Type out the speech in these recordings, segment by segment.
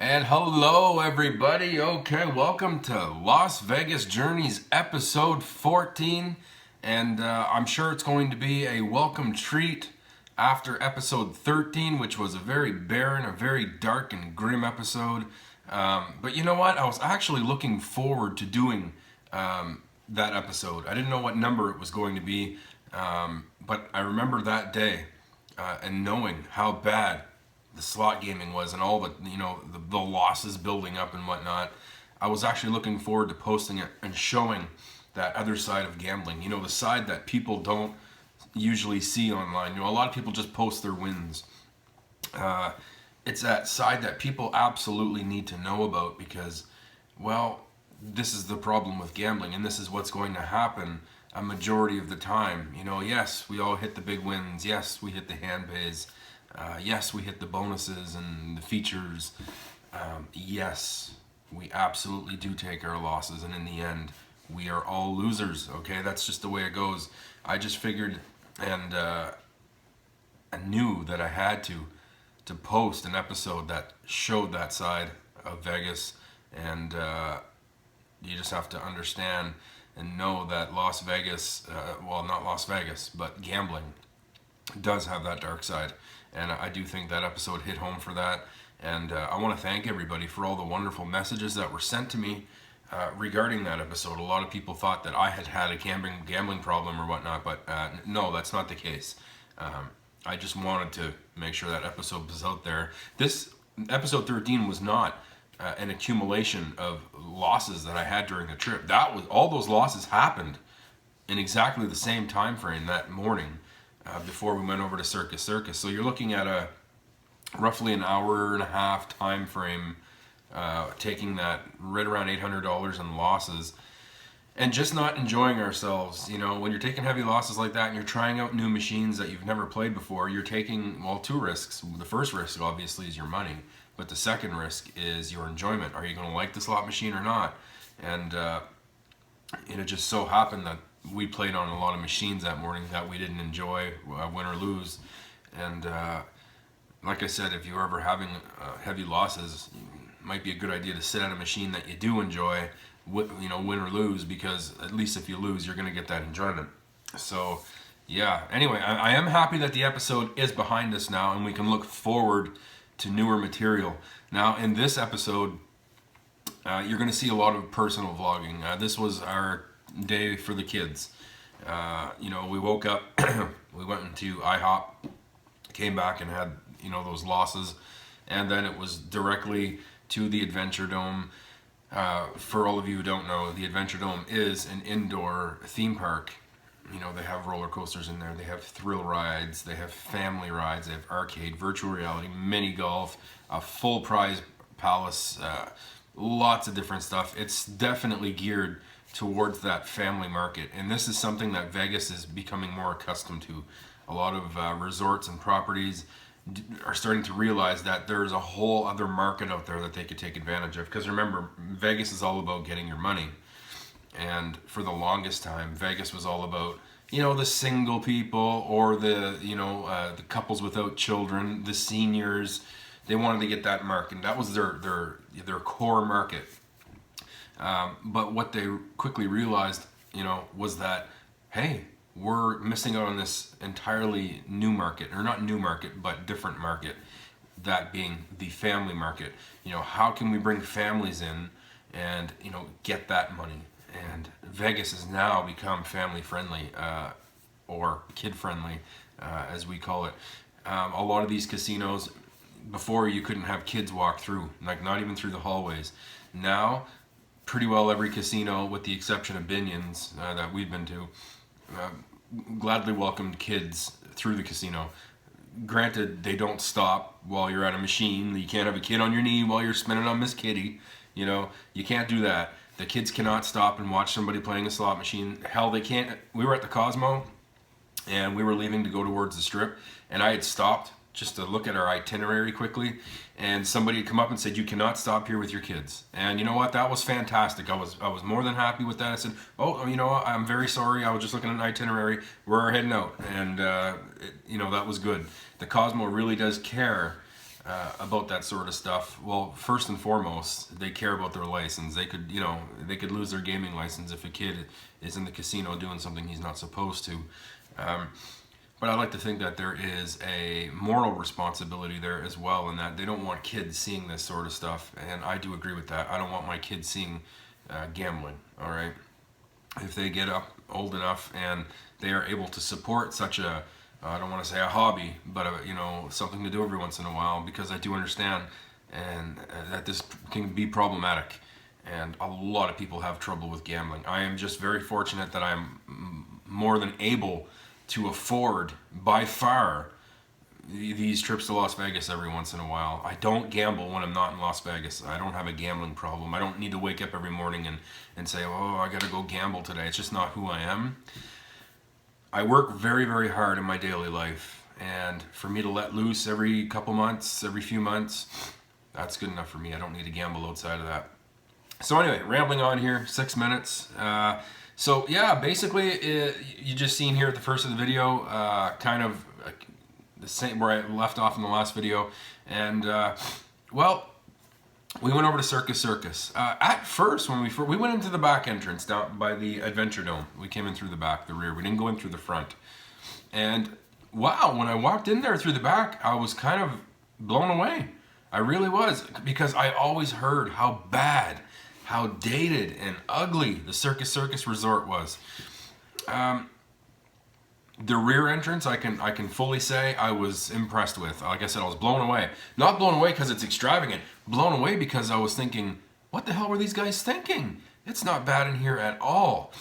And hello, everybody. Okay, welcome to Las Vegas Journeys episode 14. And I'm sure it's going to be a welcome treat after episode 13, which was a very barren, a very dark and grim episode. But you know what? I was actually looking forward to doing that episode. I didn't know what number it was going to be, but I remember that day and knowing how bad the slot gaming was and all the losses building up and whatnot. I was actually looking forward to posting it and showing that other side of gambling. You know, the side that people don't usually see online. You know, a lot of people just post their wins. It's that side that people absolutely need to know about because, well, this is the problem with gambling and this is what's going to happen a majority of the time. You know, yes, we all hit the big wins. Yes, we hit the hand pays. Yes, we hit the bonuses and the features. Yes, we absolutely do take our losses, and in the end, we are all losers. Okay, that's just the way it goes. I just figured, and I knew that I had to post an episode that showed that side of Vegas, and you just have to understand and know that Las Vegas, well, not Las Vegas, but gambling does have that dark side. And I do think that episode hit home for that. And I want to thank everybody for all the wonderful messages that were sent to me regarding that episode. A lot of people thought that I had a gambling problem or whatnot, but no, that's not the case. I just wanted to make sure that episode was out there. This episode 13 was not an accumulation of losses that I had during the trip. That was all those losses happened in exactly the same time frame that morning. Before we went over to Circus. So you're looking at a roughly an hour and a half time frame, taking that right around $800 in losses and just not enjoying ourselves. You know, when you're taking heavy losses like that and you're trying out new machines that you've never played before, you're taking, well, two risks. The first risk obviously is your money, but the second risk is your enjoyment. Are you going to like the slot machine or not? And it just so happened that we played on a lot of machines that morning that we didn't enjoy, win or lose. And like I said, if you're ever having heavy losses, it might be a good idea to sit at a machine that you do enjoy, you know, win or lose, because at least if you lose, you're going to get that enjoyment. So, yeah. Anyway, I am happy that the episode is behind us now and we can look forward to newer material. Now, in this episode, you're going to see a lot of personal vlogging. This was our day for the kids. You know, we woke up, we went into IHOP, came back and had, you know, those losses, and then it was directly to the Adventure Dome. For all of you who don't know, the Adventure Dome is an indoor theme park. You know, they have roller coasters in there, they have thrill rides, they have family rides, they have arcade, virtual reality, mini golf, a full prize palace, lots of different stuff. It's definitely geared towards that family market, and this is something that Vegas is becoming more accustomed to. A lot of resorts and properties are starting to realize that there's a whole other market out there that they could take advantage of, because remember, Vegas is all about getting your money, and for the longest time Vegas was all about, you know, the single people or the, you know, the couples without children, the seniors. They wanted to get that market, and that was their core market. But what they quickly realized, you know, was that, hey, we're missing out on this entirely new market, or not new market, but different market, that being the family market. You know, how can we bring families in and, you know, get that money? And Vegas has now become family friendly, or kid friendly, as we call it. A lot of these casinos, before you couldn't have kids walk through, like not even through the hallways. Now, pretty well every casino, with the exception of Binion's that we've been to, gladly welcomed kids through the casino. Granted, they don't stop while you're at a machine. You can't have a kid on your knee while you're spinning on Miss Kitty. You know, you can't do that. The kids cannot stop and watch somebody playing a slot machine. Hell, they can't. We were at the Cosmo, and we were leaving to go towards the Strip, and I had stopped just to look at our itinerary quickly, and somebody had come up and said, you cannot stop here with your kids. And you know what, that was fantastic. I was more than happy with that. I said, oh, you know what, I'm very sorry, I was just looking at an itinerary, we're heading out. And you know, that was good. The Cosmo really does care about that sort of stuff. Well, first and foremost, they care about their license. They could, they could lose their gaming license if a kid is in the casino doing something he's not supposed to. But I like to think that there is a moral responsibility there as well, in that they don't want kids seeing this sort of stuff. And I do agree with that. I don't want my kids seeing gambling, all right? If they get up old enough and they are able to support such a, I don't want to say a hobby, but something to do every once in a while, because I do understand and that this can be problematic, and a lot of people have trouble with gambling. I am just very fortunate that I'm more than able to afford, by far, these trips to Las Vegas every once in a while. I don't gamble when I'm not in Las Vegas. I don't have a gambling problem. I don't need to wake up every morning and say, oh, I gotta go gamble today. It's just not who I am. I work very, very hard in my daily life, and for me to let loose every couple months, every few months, that's good enough for me. I don't need to gamble outside of that. So anyway, rambling on here, 6 minutes. So yeah, basically, you just seen here at the first of the video, kind of the same where I left off in the last video, and well, we went over to Circus. At first, when we went into the back entrance down by the Adventure Dome. We came in through the back, the rear. We didn't go in through the front. And wow, when I walked in there through the back, I was kind of blown away. I really was, because I always heard how bad, how dated and ugly the Circus Resort was. The rear entrance, I can fully say I was impressed with. Like I said, I was blown away. Not blown away because it's extravagant. Blown away because I was thinking, what the hell were these guys thinking? It's not bad in here at all.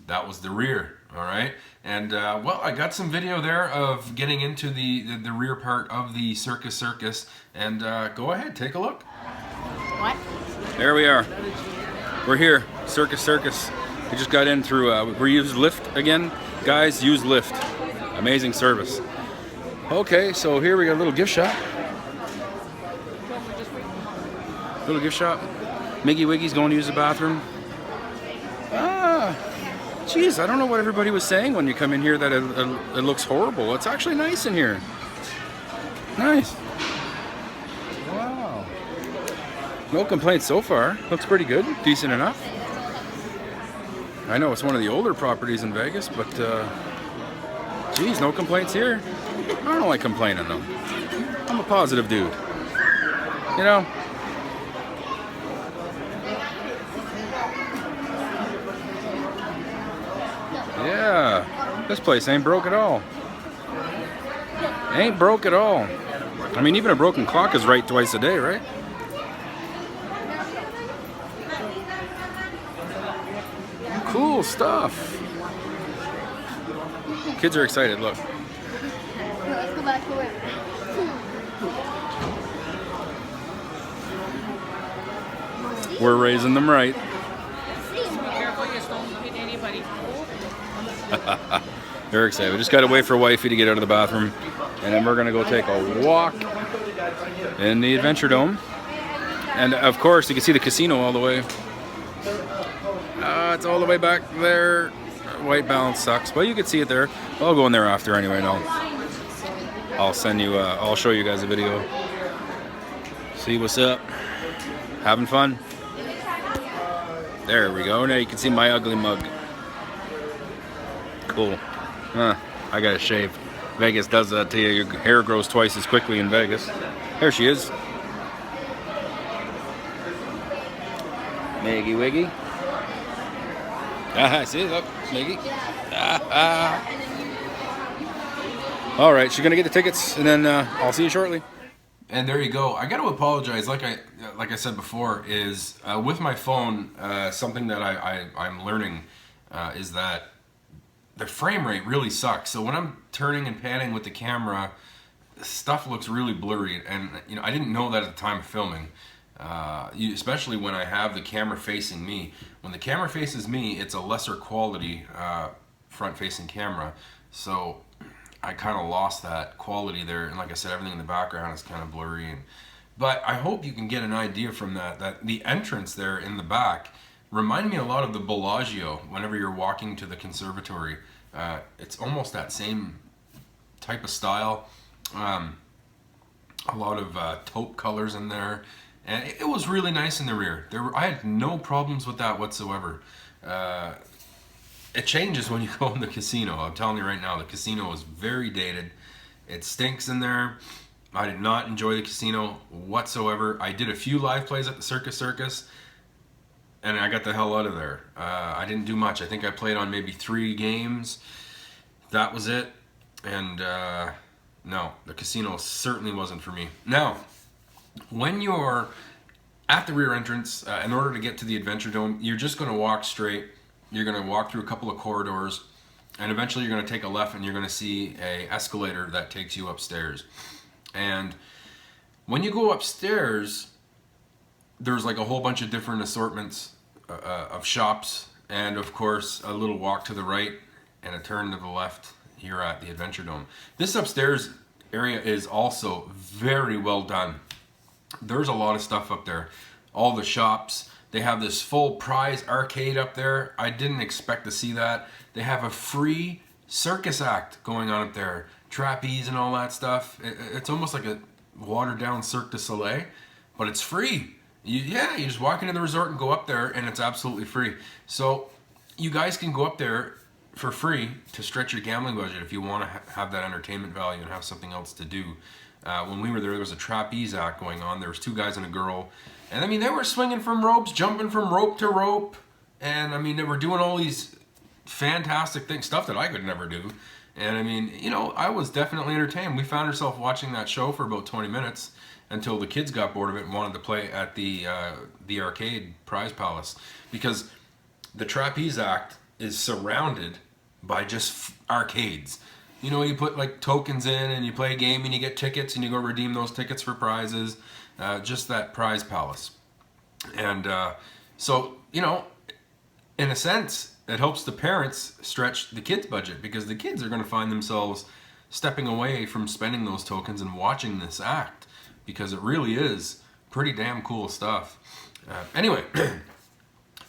That was the rear, all right? And, well, I got some video there of getting into the rear part of the Circus. And go ahead, take a look. What? There we are. We're here, Circus. We just got in through, we used Lyft again. Guys, use Lyft. Amazing service. Okay, so here we got a little gift shop. Miggy Wiggy's going to use the bathroom. Geez, I don't know what everybody was saying when you come in here that it looks horrible. It's actually nice in here. Nice. Wow. No complaints so far. Looks pretty good. Decent enough. I know it's one of the older properties in Vegas, but geez, no complaints here. I don't like complaining though. I'm a positive dude. You know? Yeah, this place ain't broke at all. Ain't broke at all. I mean, even a broken clock is right twice a day, right? Cool stuff. Kids are excited, look. Let's go back to it. We're raising them right. Be careful you don't hit anybody. They're excited. We just got to wait for wifey to get out of the bathroom, and then we're going to go take a walk in the Adventure Dome. And of course, you can see the casino all the way. It's all the way back there. White balance sucks, but you can see it there. I'll go in there after anyway. No, I'll send you. I'll show you guys a video. See what's up. Having fun. There we go. Now you can see my ugly mug. Cool. I gotta shave. Vegas does that to you. Your hair grows twice as quickly in Vegas. There she is. Miggy Wiggy. See, look, Miggy. All right, she's gonna get the tickets, and then I'll see you shortly. And there you go. I got to apologize. Like I said before, is with my phone, something that I'm learning is that the frame rate really sucks. So when I'm turning and panning with the camera, stuff looks really blurry, and I didn't know that at the time of filming. Especially when I have the camera facing me. When the camera faces me, it's a lesser quality front-facing camera. So I kind of lost that quality there, and like I said, everything in the background is kind of blurry. But I hope you can get an idea from that the entrance there in the back reminded me a lot of the Bellagio. Whenever you're walking to the conservatory, it's almost that same type of style. a lot of taupe colors in there, and it was really nice in the rear. I had no problems with that whatsoever. It changes when you go in the casino. I'm telling you right now, the casino is very dated. It stinks in there. I did not enjoy the casino whatsoever. I did a few live plays at the Circus, and I got the hell out of there. I didn't do much. I think I played on maybe 3 games. That was it. And no, the casino certainly wasn't for me. Now, when you're at the rear entrance, in order to get to the Adventure Dome, you're just going to walk straight. You're going to walk through a couple of corridors, and eventually you're going to take a left and you're going to see a escalator that takes you upstairs. And when you go upstairs, there's like a whole bunch of different assortments of shops, and of course a little walk to the right and a turn to the left here at the Adventure Dome. This upstairs area is also very well done. There's a lot of stuff up there. All the shops. They have this full prize arcade up there. I didn't expect to see that. They have a free circus act going on up there. Trapeze and all that stuff. It's almost like a watered down Cirque du Soleil, but it's free. You just walk into the resort and go up there, and it's absolutely free. So you guys can go up there for free to stretch your gambling budget if you want to have that entertainment value and have something else to do. When we were there was a trapeze act going on. There was 2 guys and a girl. And I mean, they were swinging from ropes, jumping from rope to rope. And I mean, they were doing all these fantastic things, stuff that I could never do. And I mean, you know, I was definitely entertained. We found ourselves watching that show for about 20 minutes until the kids got bored of it and wanted to play at the arcade prize palace. Because the trapeze act is surrounded by just arcades. You know, you put like tokens in and you play a game and you get tickets and you go redeem those tickets for prizes. Just that prize palace. And so, you know, in a sense, it helps the parents stretch the kids' budget, because the kids are going to find themselves stepping away from spending those tokens and watching this act, because it really is pretty damn cool stuff. Anyway,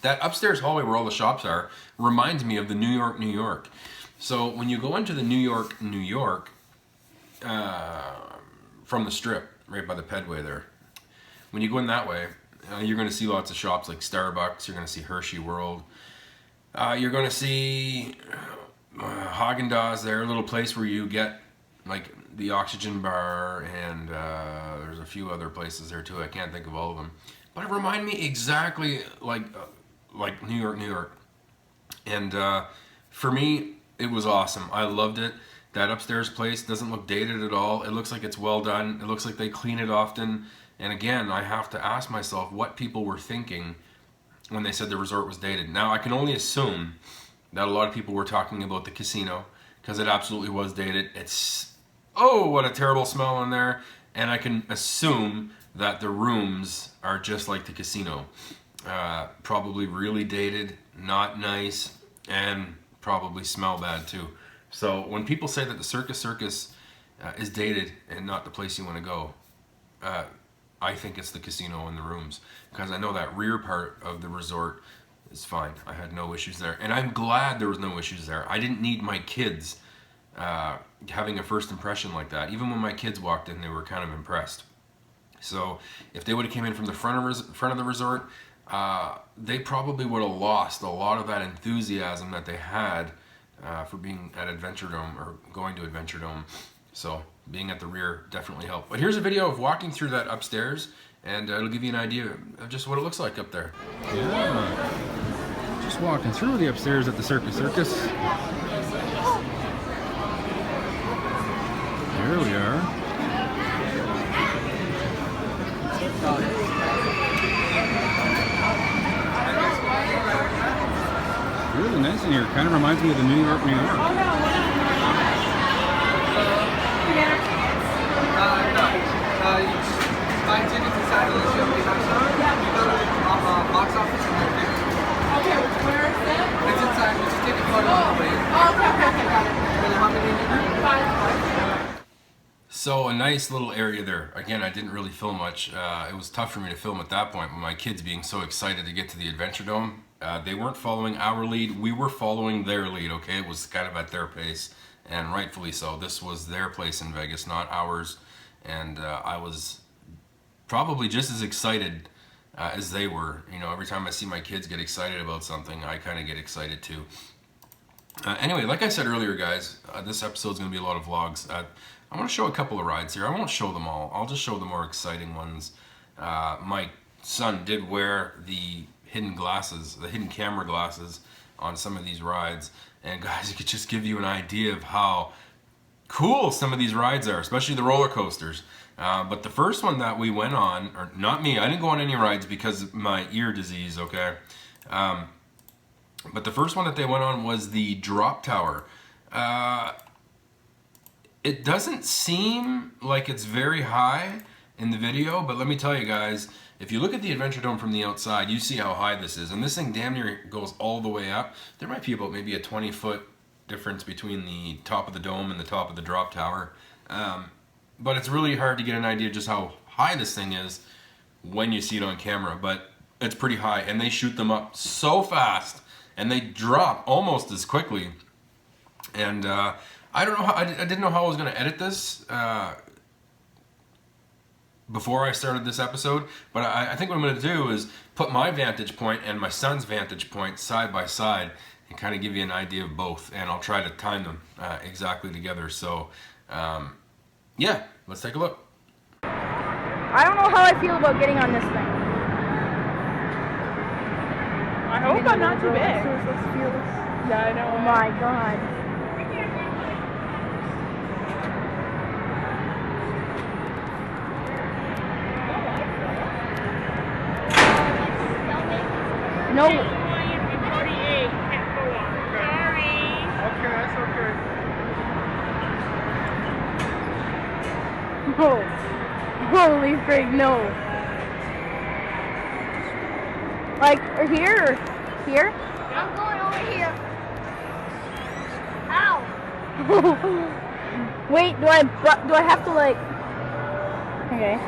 that upstairs hallway where all the shops are reminds me of the New York, New York. So when you go into the New York, New York, from the Strip, right by the Pedway there, when you go in that way, you're going to see lots of shops like Starbucks. You're going to see Hershey World. You're going to see Haagen-Dazs there, a little place where you get like the Oxygen Bar, and there's a few other places there too. I can't think of all of them, but it reminded me exactly like New York, New York. And for me, it was awesome. I loved it. That upstairs place doesn't look dated at all. It looks like it's well done. It looks like they clean it often. And again, I have to ask myself what people were thinking when they said the resort was dated. Now, I can only assume that a lot of people were talking about the casino, because it absolutely was dated. It's, oh, what a terrible smell in there. And I can assume that the rooms are just like the casino. Probably really dated, not nice, and probably smell bad too. So when people say that the Circus is dated and not the place you want to go, I think it's the casino and the rooms, because I know that rear part of the resort is fine. I had no issues there, and I'm glad there was no issues there. I didn't need my kids having a first impression like that. Even when my kids walked in, they were kind of impressed. So if they would have came in from the front of the resort, they probably would have lost a lot of that enthusiasm that they had for being at Adventure Dome or going to Adventure Dome. So being at the rear definitely helped. But here's a video of walking through that upstairs, and it'll give you an idea of just what it looks like up there. Yeah, just walking through the upstairs at the Circus. Here we are. Really nice in here. Kind of reminds me of the New York, New York. Buy tickets inside the show. You go to the box office and they're there. Okay, where is it? It's inside. We just take a photo on the way. Okay, got it. Will you hop in your group? So a nice little area there. Again, I didn't really film much. It was tough for me to film at that point with my kids being so excited to get to the Adventure Dome. They weren't following our lead. We were following their lead, okay? It was kind of at their pace, and rightfully so. This was their place in Vegas, not ours. and I was probably just as excited as they were. You know, every time I see my kids get excited about something, I kind of get excited too. Anyway, like I said earlier, guys, this episode's going to be a lot of vlogs. I want to show a couple of rides here. I won't show them all. I'll just show the more exciting ones. My son did wear the hidden glasses, the hidden camera glasses on some of these rides. And guys, it could just give you an idea of how cool some of these rides are, especially the roller coasters. But the first one that we went on, or not me, I didn't go on any rides because of my ear disease, okay? But the first one that they went on was the drop tower. It doesn't seem like it's very high in the video, but let me tell you guys, if you look at the Adventure Dome from the outside, you see how high this is. And this thing damn near goes all the way up. There might be about maybe a 20-foot difference between the top of the dome and the top of the drop tower. But it's really hard to get an idea just how high this thing is when you see it on camera. But it's pretty high, and they shoot them up so fast, and they drop almost as quickly. And I don't know how, I didn't know how I was going to edit this before I started this episode, but I think what I'm going to do is put my vantage point and my son's vantage point side by side and kind of give you an idea of both, and I'll try to time them exactly together. So yeah, let's take a look. I don't know how I feel about getting on this thing. I hope I'm not too big. Let's feel this. Yeah, I know. Oh my god. No. Okay, that's okay. No. Holy frig, no. Like, or here, or here? I'm going over here. Ow! Wait, do I have to like? Okay.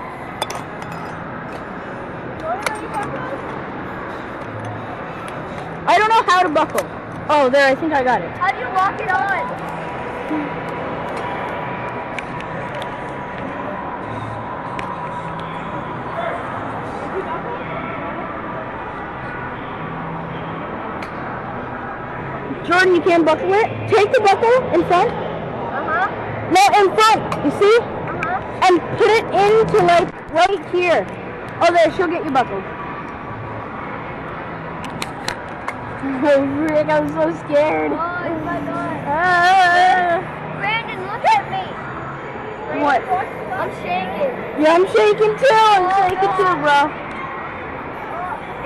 I don't know how to buckle. Oh, there, I think I got it. How do you lock it on? Jordan, you can't buckle it. Take the buckle in front. Uh-huh. No, in front, you see? Uh-huh. And put it into like right here. Oh, there, she'll get you buckled. Oh, Rick, I'm so scared. Oh my god. Ah. Brandon, look at me. What? I'm shaking. Yeah, I'm shaking too. I'm shaking too, bro.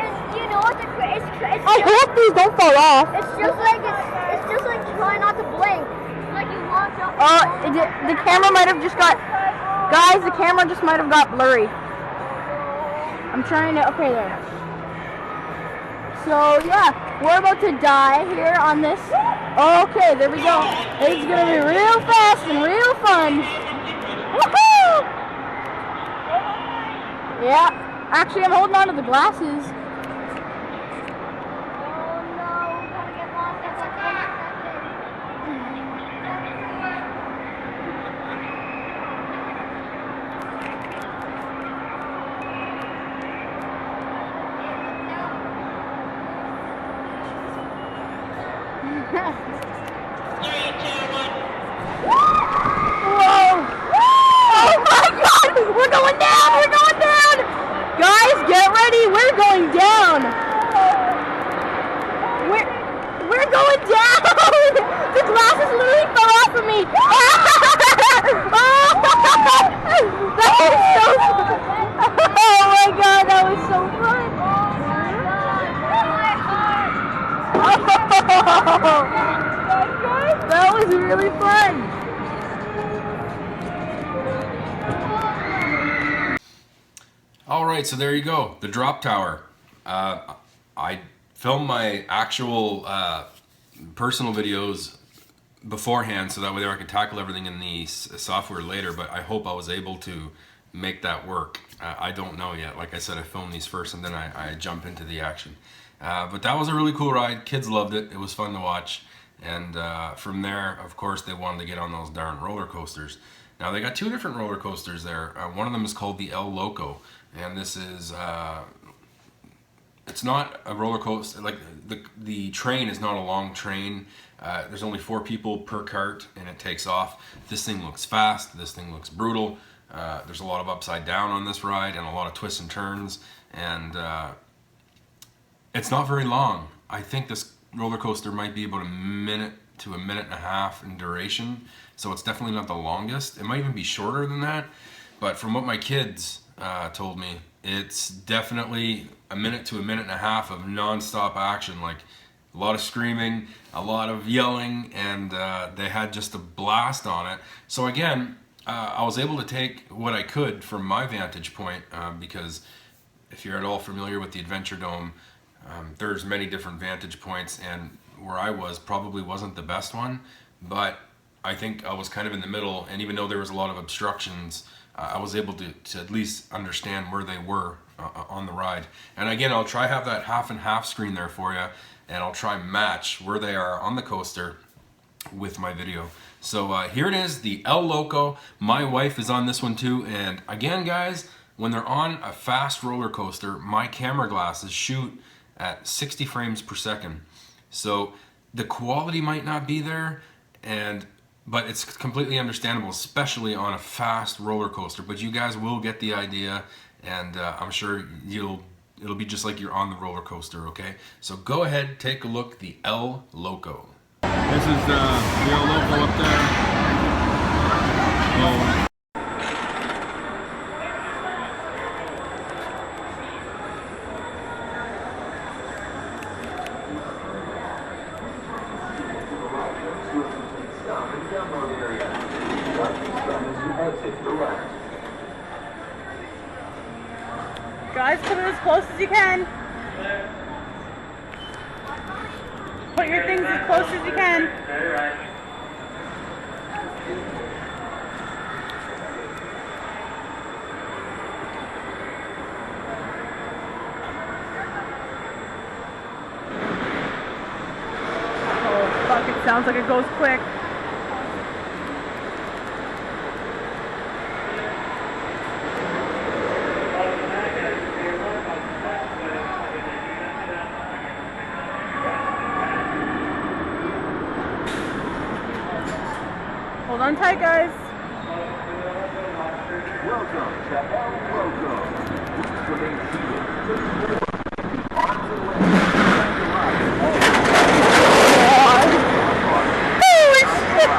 And you know what? It's I hope these don't fall off. it's just like trying not to blink. Like you walked up. The camera might have just got, guys, the camera just might have got blurry. I'm trying to, okay, there. So, yeah, we're about to die here on this. Okay, there we go. It's gonna be real fast and real fun. Woohoo! Yeah, actually, I'm holding on to the glasses. Oh no, we're gonna get lost at the Whoa! Oh my god! We're going down! We're going down! Guys, get ready! We're going down! We're going down! The glasses literally fell off of me! That was so fun! Oh my god, that was so fun! That was really fun! All right, so there you go, the drop tower. I filmed my actual personal videos beforehand so that way I could tackle everything in the software later, but I hope I was able to make that work. I don't know yet. Like I said, I filmed these first and then I jump into the action. But that was a really cool ride. Kids loved it. It was fun to watch. And from there, of course, they wanted to get on those darn roller coasters. Now they got two different roller coasters there. One of them is called the El Loco, and this is it's not a roller coaster. Like the train is not a long train. There's only 4 people per cart, and it takes off. This thing looks fast. This thing looks brutal. There's a lot of upside down on this ride and a lot of twists and turns, and it's not very long. I think this roller coaster might be about a minute to a minute and a half in duration, so it's definitely not the longest. It might even be shorter than that, but from what my kids told me, it's definitely a minute to a minute and a half of non-stop action, like a lot of screaming, a lot of yelling, and they had just a blast on it. So again, I was able to take what I could from my vantage point, because if you're at all familiar with the Adventure Dome, there's many different vantage points, and where I was probably wasn't the best one, but I think I was kind of in the middle, and even though there was a lot of obstructions, I was able to at least understand where they were on the ride. And again, I'll try have that half and half screen there for you, and I'll try match where they are on the coaster with my video. So here it is, the El Loco. My wife is on this one too, and again guys, when they're on a fast roller coaster, my camera glasses shoot at 60 frames per second. So the quality might not be there, but it's completely understandable, especially on a fast roller coaster. But you guys will get the idea, and I'm sure it'll be just like you're on the roller coaster, okay? So go ahead, take a look, the El Loco. This is the El Loco up there. Oh. Guys, come in as close as you can. Put your things as close as you can. Oh, fuck, it sounds like it goes quick. Hold on tight, guys. Welcome to El Loco. Remain seated. Arms and legs. Holy shit!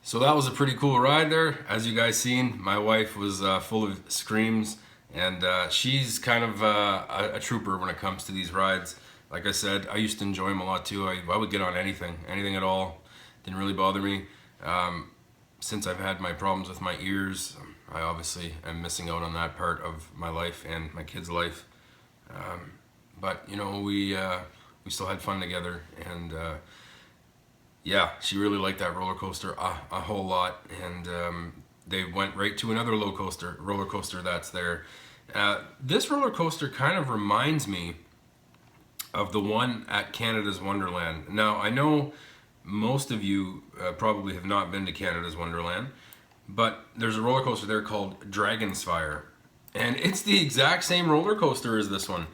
So that was a pretty cool ride there. As you guys seen, my wife was full of screams, and she's kind of a trooper when it comes to these rides. Like I said, I used to enjoy them a lot too. I would get on anything at all. Didn't really bother me. Since I've had my problems with my ears, I obviously am missing out on that part of my life and my kids' life. But you know, we still had fun together, and yeah, she really liked that roller coaster a whole lot, and they went right to another roller coaster that's there. This roller coaster kind of reminds me of the one at Canada's Wonderland. Now, I know most of you probably have not been to Canada's Wonderland, but there's a roller coaster there called Dragon's Fire, and it's the exact same roller coaster as this one.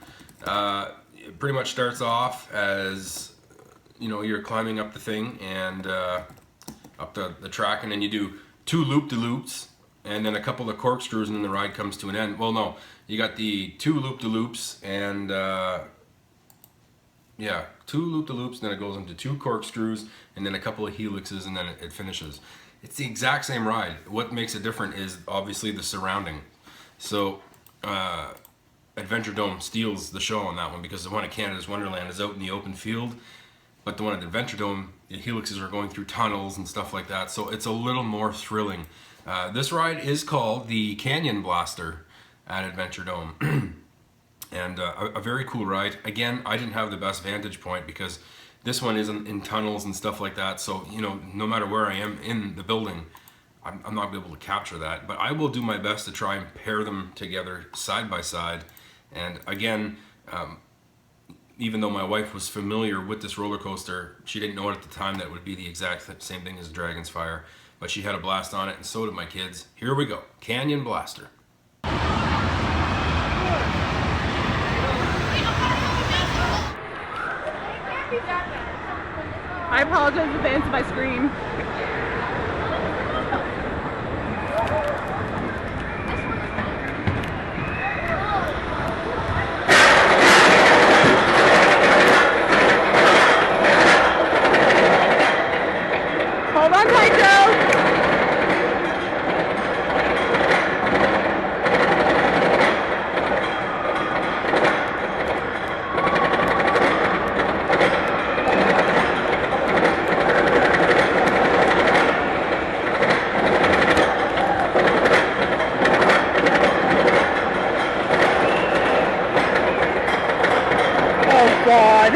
It pretty much starts off as, you know, you're climbing up the thing and up the track, and then you do 2 loop-de-loops, and then a couple of corkscrews, and then the ride comes to an end. Well, no, you got the 2 loop-de-loops, and yeah, 2 loop-de-loops, then it goes into 2 corkscrews, and then a couple of helixes, and then it finishes. It's the exact same ride. What makes it different is obviously the surrounding. So Adventure Dome steals the show on that one, because the one at Canada's Wonderland is out in the open field, but the one at Adventure Dome, the helixes are going through tunnels and stuff like that, so it's a little more thrilling. This ride is called the Canyon Blaster at Adventure Dome. And a very cool ride. Again, I didn't have the best vantage point because this one isn't in tunnels and stuff like that, so you know, no matter where I am in the building, I'm not going to be able to capture that. But I will do my best to try and pair them together side by side. And again, even though my wife was familiar with this roller coaster, she didn't know it at the time that it would be the exact same thing as Dragon's Fire, but she had a blast on it, and so did my kids. Here we go, Canyon Blaster. I apologize in advance if I scream. Hold on tight, Joe. God.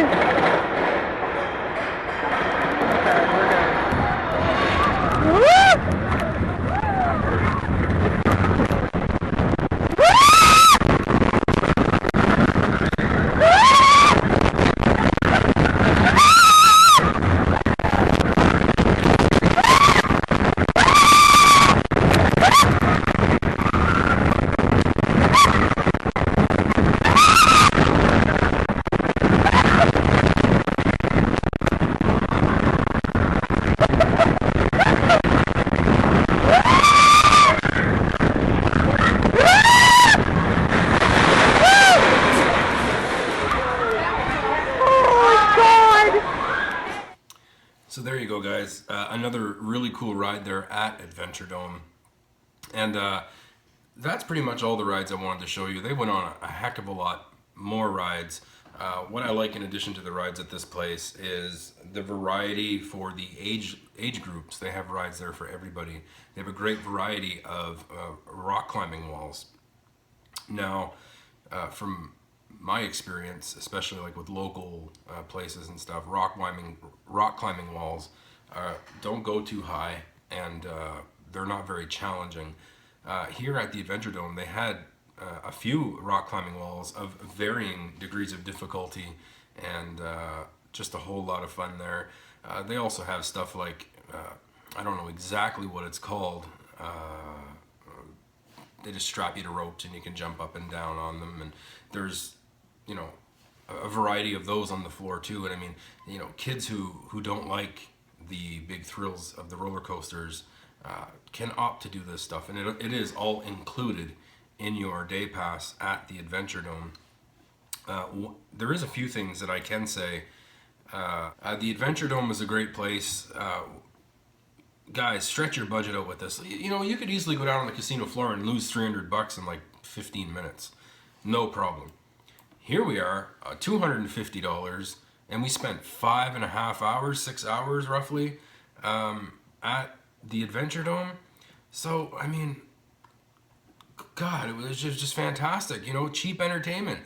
Okay, we're good. So there you go, guys. Another really cool ride there at Adventure Dome. And that's pretty much all the rides I wanted to show you. They went on a heck of a lot more rides. What I like in addition to the rides at this place is the variety for the age groups. They have rides there for everybody. They have a great variety of rock climbing walls. Now, from my experience, especially like with local places and stuff, rock climbing walls don't go too high, and they're not very challenging. Here at the Adventure Dome, they had a few rock climbing walls of varying degrees of difficulty, and just a whole lot of fun there. They also have stuff like, I don't know exactly what it's called, they just strap you to ropes and you can jump up and down on them, and there's, you know, a variety of those on the floor too. And I mean, you know, kids who don't like the big thrills of the roller coasters can opt to do this stuff, and it is all included in your day pass at the Adventure Dome. There is a few things that I can say. The Adventure Dome is a great place. Guys, stretch your budget out with this. You know, you could easily go down on the casino floor and lose $300 in like 15 minutes. No problem. Here we are, $250, and we spent 5.5 hours, 6 hours roughly, at the Adventure Dome. So, I mean, God, it was just fantastic. You know, cheap entertainment.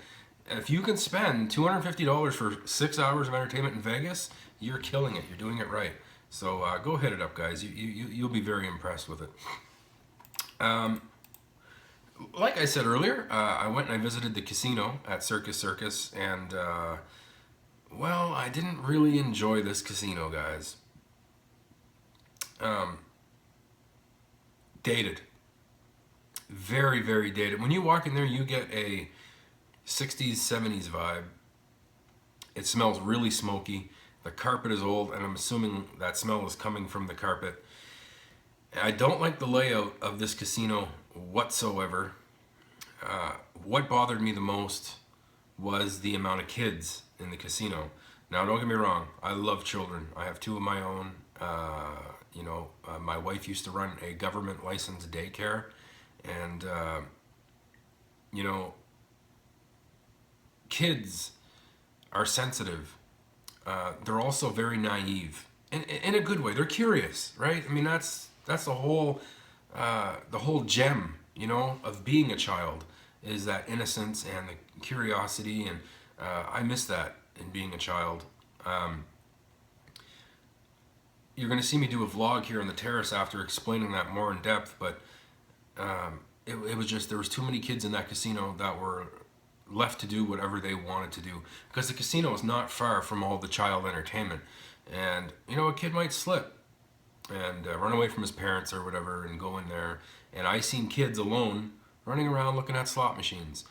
If you can spend $250 for 6 hours of entertainment in Vegas, you're killing it. You're doing it right. So go hit it up, guys. You'll be very impressed with it. Like I said earlier, I went and I visited the casino at Circus Circus, and well, I didn't really enjoy this casino, guys. Dated. Very, very dated. When you walk in there, you get a 60s, 70s vibe. It smells really smoky. The carpet is old, and I'm assuming that smell is coming from the carpet. I don't like the layout of this casino whatsoever. What bothered me the most was the amount of kids in the casino. Now, don't get me wrong, I love children. I have 2 of my own. My wife used to run a government licensed daycare, and kids are sensitive. They're also very naive, in a good way. They're curious, right? I mean, that's the whole gem, of being a child, is that innocence and the curiosity, and I miss that in being a child. You're going to see me do a vlog here on the terrace after explaining that more in depth, but it was just, there was too many kids in that casino that were left to do whatever they wanted to do, because the casino is not far from all the child entertainment, and a kid might slip and run away from his parents or whatever and go in there, and I seen kids alone running around looking at slot machines.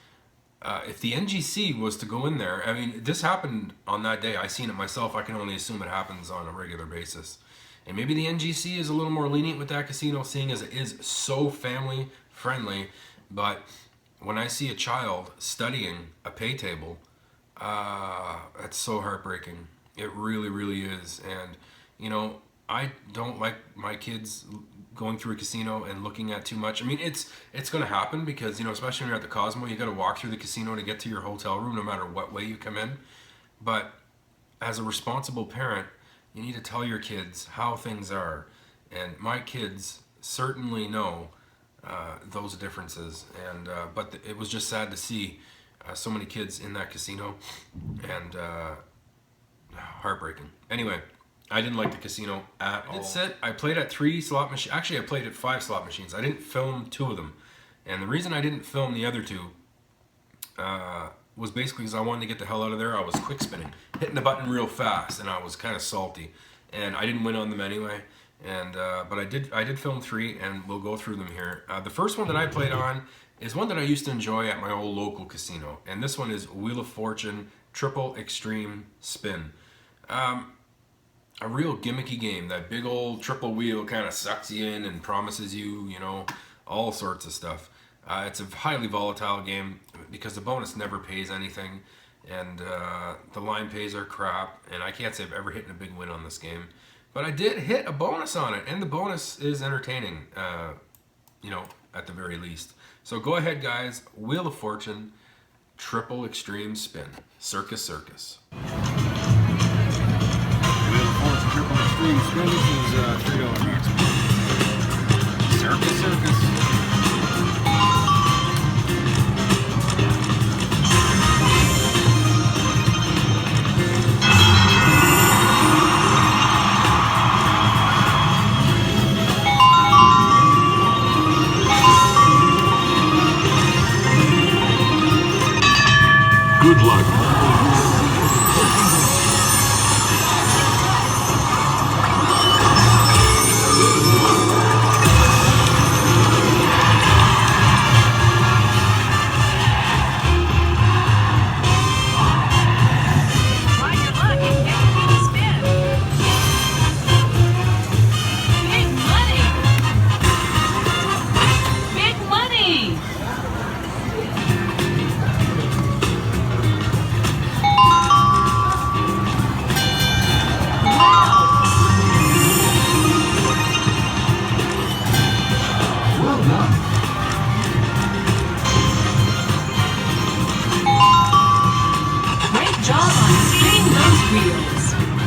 If the NGC was to go in there, I mean, this happened on that day. I seen it myself. I can only assume it happens on a regular basis. And maybe the NGC is a little more lenient with that casino, seeing as it is so family friendly. But when I see a child studying a pay table, that's so heartbreaking. It really, really is. And, I don't like my kids going through a casino and looking at too much. I mean, it's going to happen because, especially when you're at the Cosmo, you got to walk through the casino to get to your hotel room no matter what way you come in. But as a responsible parent, you need to tell your kids how things are. And my kids certainly know those differences. And but it was just sad to see so many kids in that casino, and heartbreaking. Anyway, I didn't like the casino at all. I played at 3 slot machines. Actually, I played at 5 slot machines. I didn't film 2 of them. And the reason I didn't film the other 2 was basically because I wanted to get the hell out of there. I was quick spinning, hitting the button real fast, and I was kind of salty. And I didn't win on them anyway. And but I did film 3, and we'll go through them here. The first one that I played on is one that I used to enjoy at my old local casino. And this one is Wheel of Fortune Triple Extreme Spin. A real gimmicky game. That big old triple wheel kind of sucks you in and promises you, all sorts of stuff. It's a highly volatile game because the bonus never pays anything, and the line pays are crap, and I can't say I've ever hit a big win on this game. But I did hit a bonus on it, and the bonus is entertaining, at the very least. So go ahead, guys. Wheel of Fortune, Triple Extreme Spin. Circus Circus. Triple Extreme Spin. This is $3 maximum. Circus Circus. Good luck.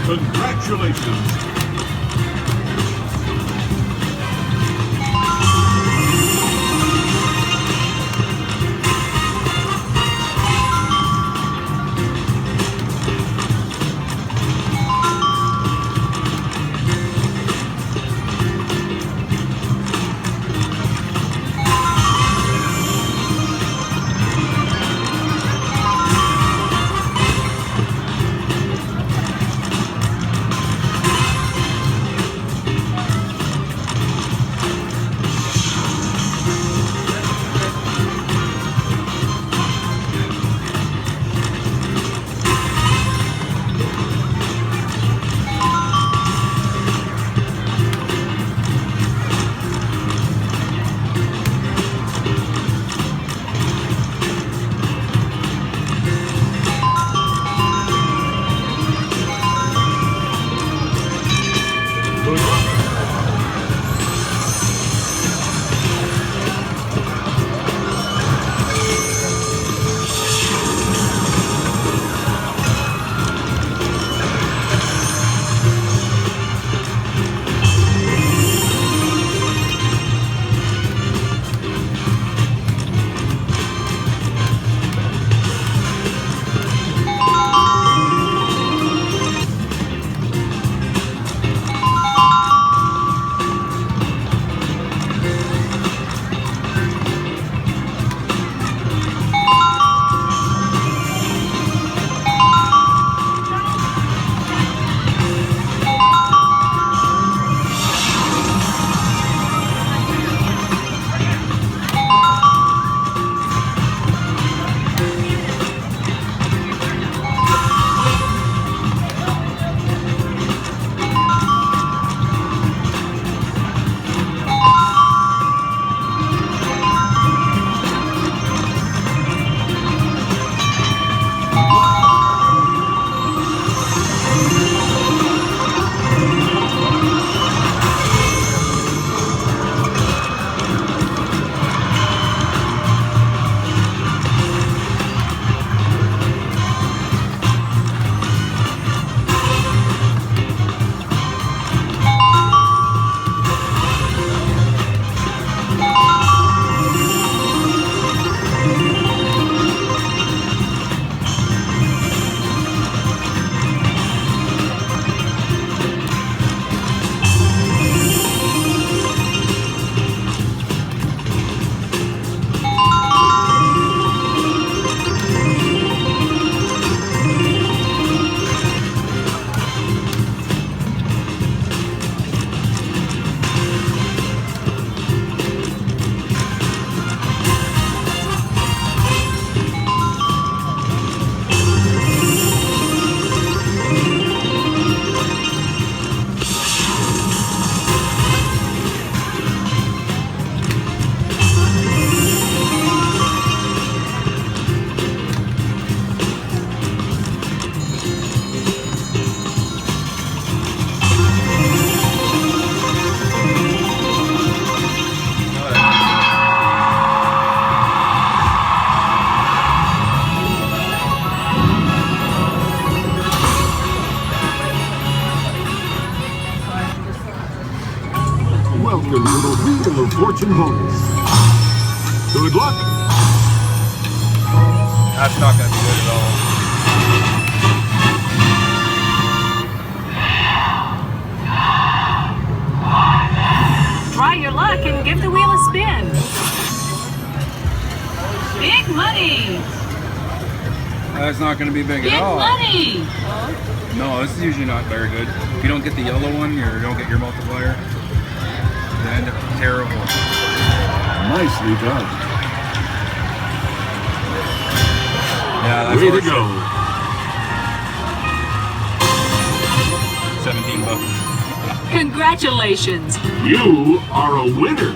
Congratulations! fortune bonus. Good luck. That's not going to be good at all. Try your luck and give the wheel a spin. Big money! That's not going to be big Big at all. money! No, this is usually not very good. If you don't get the yellow one, you don't get your multiplier. You end up terrible. Nicely done. Yeah, that's Way to worth go. it. $17. Congratulations! You are a winner.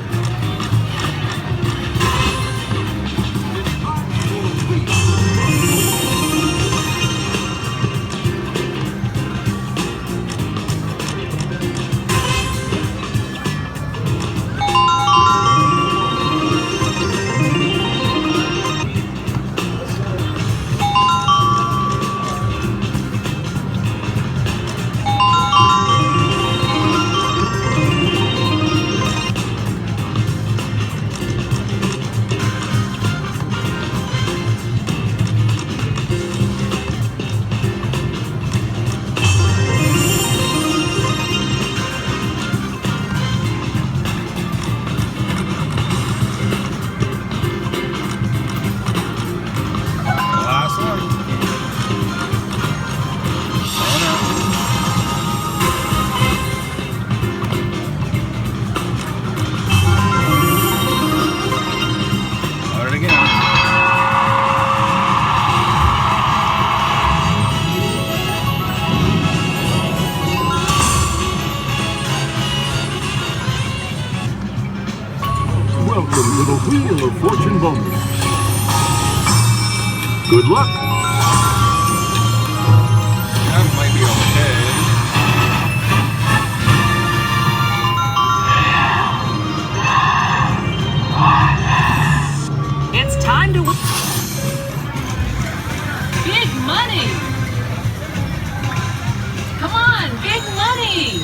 Last one. Start it again. Welcome to the Wheel of Fortune bonus. Good luck. That might be okay. It's time to win. Big money! Come on, big money!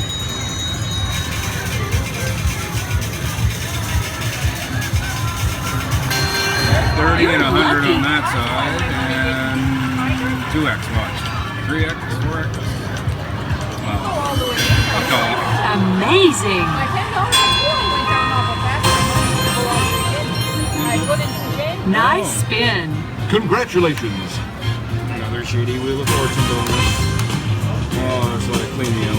$30 You're and $100 lucky. on that side, and 2x watch. 3x, 4x. Wow. Fuck off. Amazing! Nice spin. Congratulations. Another shady Wheel of Fortune bonus. Oh, that's what I clean me out.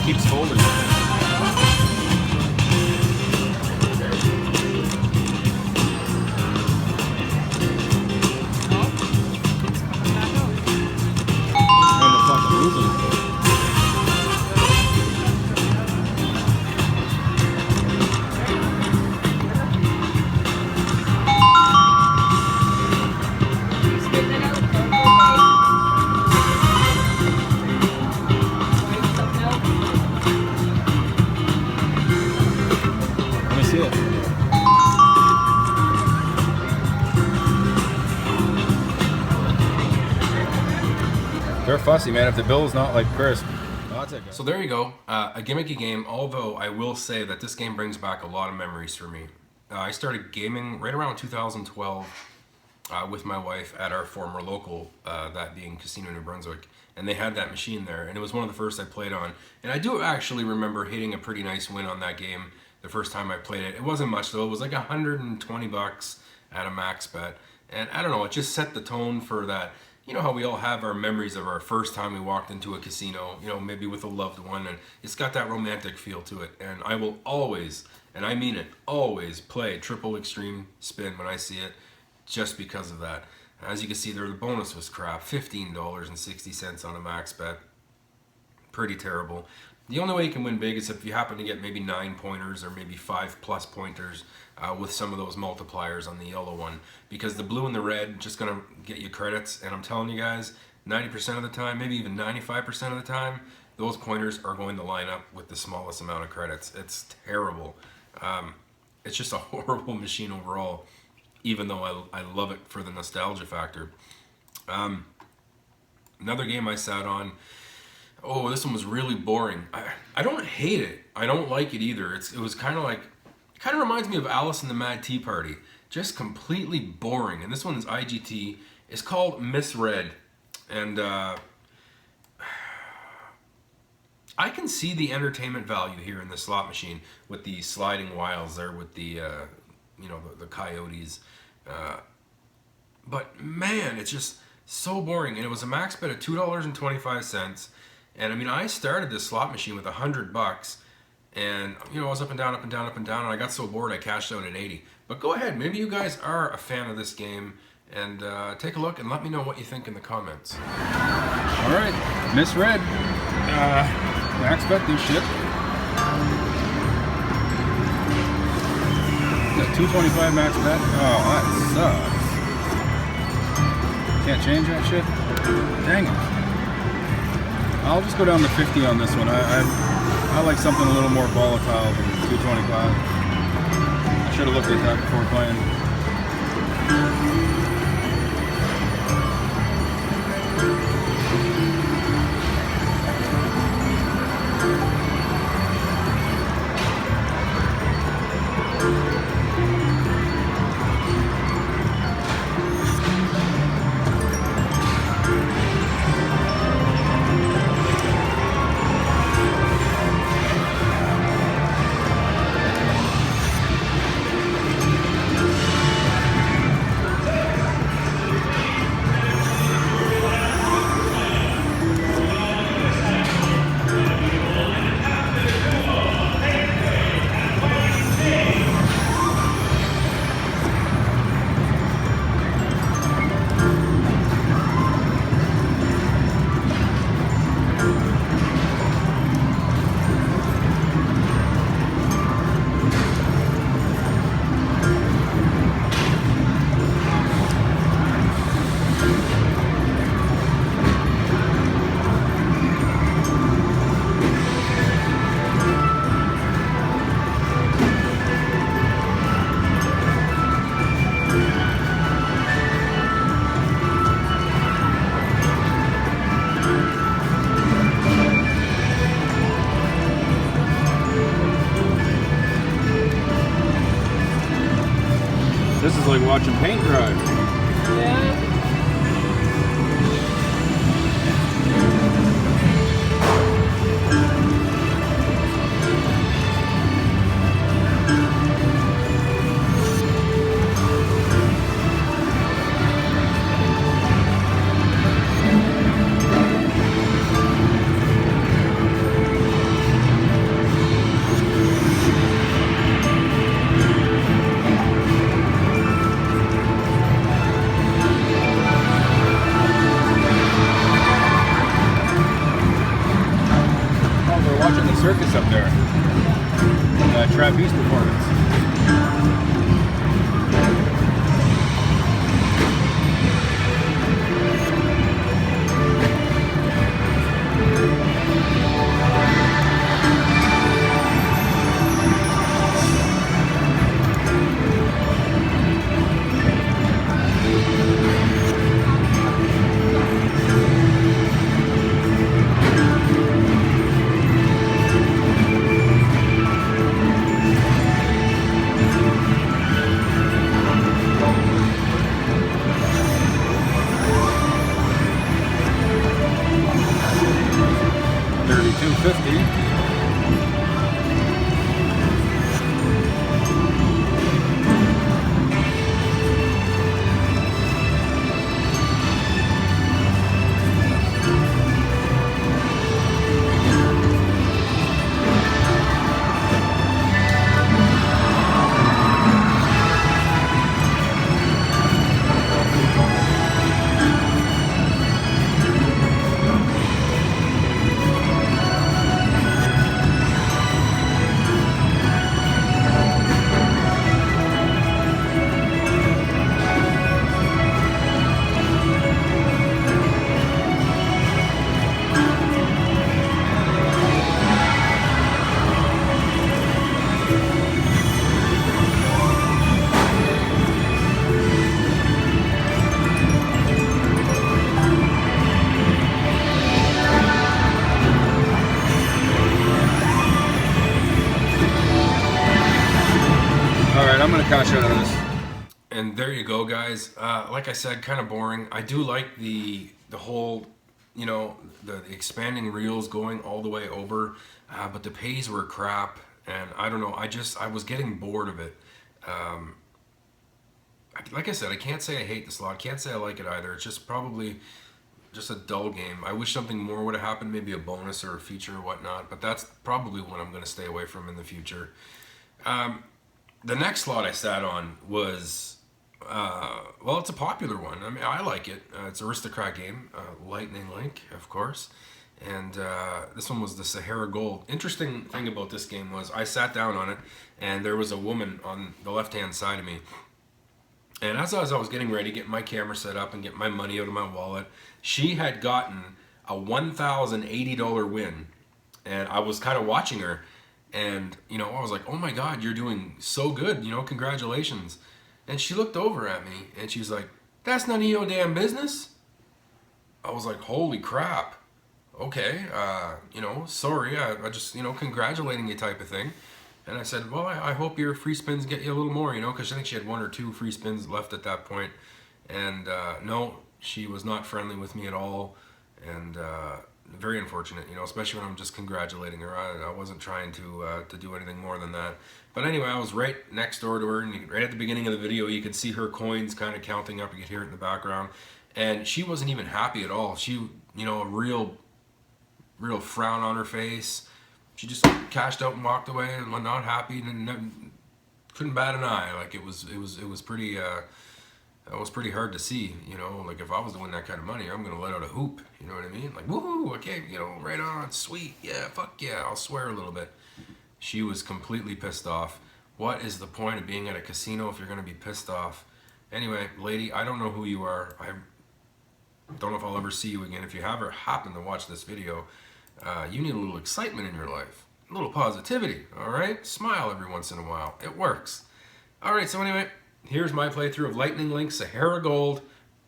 Keeps folding. And the fucking losing. Let me see it. They're fussy, man. If the bill's not like crisp, that's it. So there you go, a gimmicky game, although I will say that this game brings back a lot of memories for me. I started gaming right around 2012 with my wife at our former local, that being Casino New Brunswick, and they had that machine there, and it was one of the first I played on. And I do actually remember hitting a pretty nice win on that game the first time I played it. It wasn't much though, it was like $120 at a max bet, and I don't know, it just set the tone for that. You know how we all have our memories of our first time we walked into a casino, you know, maybe with a loved one, and it's got that romantic feel to it. And I will always, and I mean it, always play triple extreme spin when I see it, just because of that. As you can see there, the bonus was crap, $15.60 on a max bet. Pretty terrible. The only way you can win big is if you happen to get maybe 9 pointers or maybe 5+ pointers with some of those multipliers on the yellow one, because the blue and the red just gonna get you credits, and I'm telling you guys, 90% of the time, maybe even 95% of the time, those pointers are going to line up with the smallest amount of credits. It's terrible. It's just a horrible machine overall. even though I love it for the nostalgia factor. Another game I sat on. Oh, this one was really boring. I don't hate it. I don't like it either. It was kind of like, it kind of reminds me of Alice and the Mad Tea Party. Just completely boring. And this one's IGT. It's called Misread. And I can see the entertainment value here in the slot machine with the sliding wiles there with the, the coyotes. But man, it's just so boring. And it was a max bet of $2.25. And I mean, I started this slot machine with $100, and I was up and down, up and down, up and down, and I got so bored I cashed out at 80. But go ahead, maybe you guys are a fan of this game, and take a look and let me know what you think in the comments. All right, Misread. Max bet this shit. Got $2.25 max bet. Oh, that sucks. Can't change that shit. Dang it. I'll just go down to 50 on this one. I like something a little more volatile than 225. I should have looked at that before playing. This is like watching paint dry. Yeah. Watching the circus up there. Trapeze performance. cash out of this. And there you go, guys. Like I said, kind of boring. I do like the whole, you know, the expanding reels going all the way over, but the pays were crap, and I don't know. I was getting bored of it. Like I said, I can't say I hate the slot. Can't say I like it either. It's just probably just a dull game. I wish something more would have happened, maybe a bonus or a feature or whatnot, but that's probably what I'm going to stay away from in the future. The next slot I sat on was, well, it's a popular one. I mean, I like it. It's an aristocrat game, Lightning Link, of course. And this one was the Sahara Gold. Interesting thing about this game was I sat down on it, and there was a woman on the left-hand side of me. And as I was getting ready, get my camera set up and get my money out of my wallet, she had gotten a $1,080 win. And I was kind of watching her, and, you know, I was like, oh my God, you're doing so good, you know, congratulations. And she looked over at me, and she was like, that's none of your damn business. I was like, holy crap. Okay, you know, sorry, I just, you know, congratulating you type of thing. And I said, well, I hope your free spins get you a little more, you know, because I think she had 1 or 2 free spins left at that point. And no, she was not friendly with me at all. And very unfortunate, you know, especially when I'm just congratulating her. I wasn't trying to do anything more than that. But anyway, I was right next door to her, and right at the beginning of the video, you could see her coins kind of counting up. You could hear it in the background. And she wasn't even happy at all. She, you know, a real frown on her face. She just cashed out and walked away and was not happy and couldn't bat an eye. Like it was pretty hard to see, you know. Like if I was to win that kind of money, I'm gonna let out a hoop. You know what I mean? Like woohoo! Okay, you know, right on, sweet, yeah, fuck yeah. I'll swear a little bit. She was completely pissed off. What is the point of being at a casino if you're gonna be pissed off? Anyway, lady, I don't know who you are. I don't know if I'll ever see you again. If you ever happen to watch this video, you need a little excitement in your life, a little positivity, all right? Smile every once in a while. It works. All right, so anyway, here's my playthrough of Lightning Link Sahara Gold,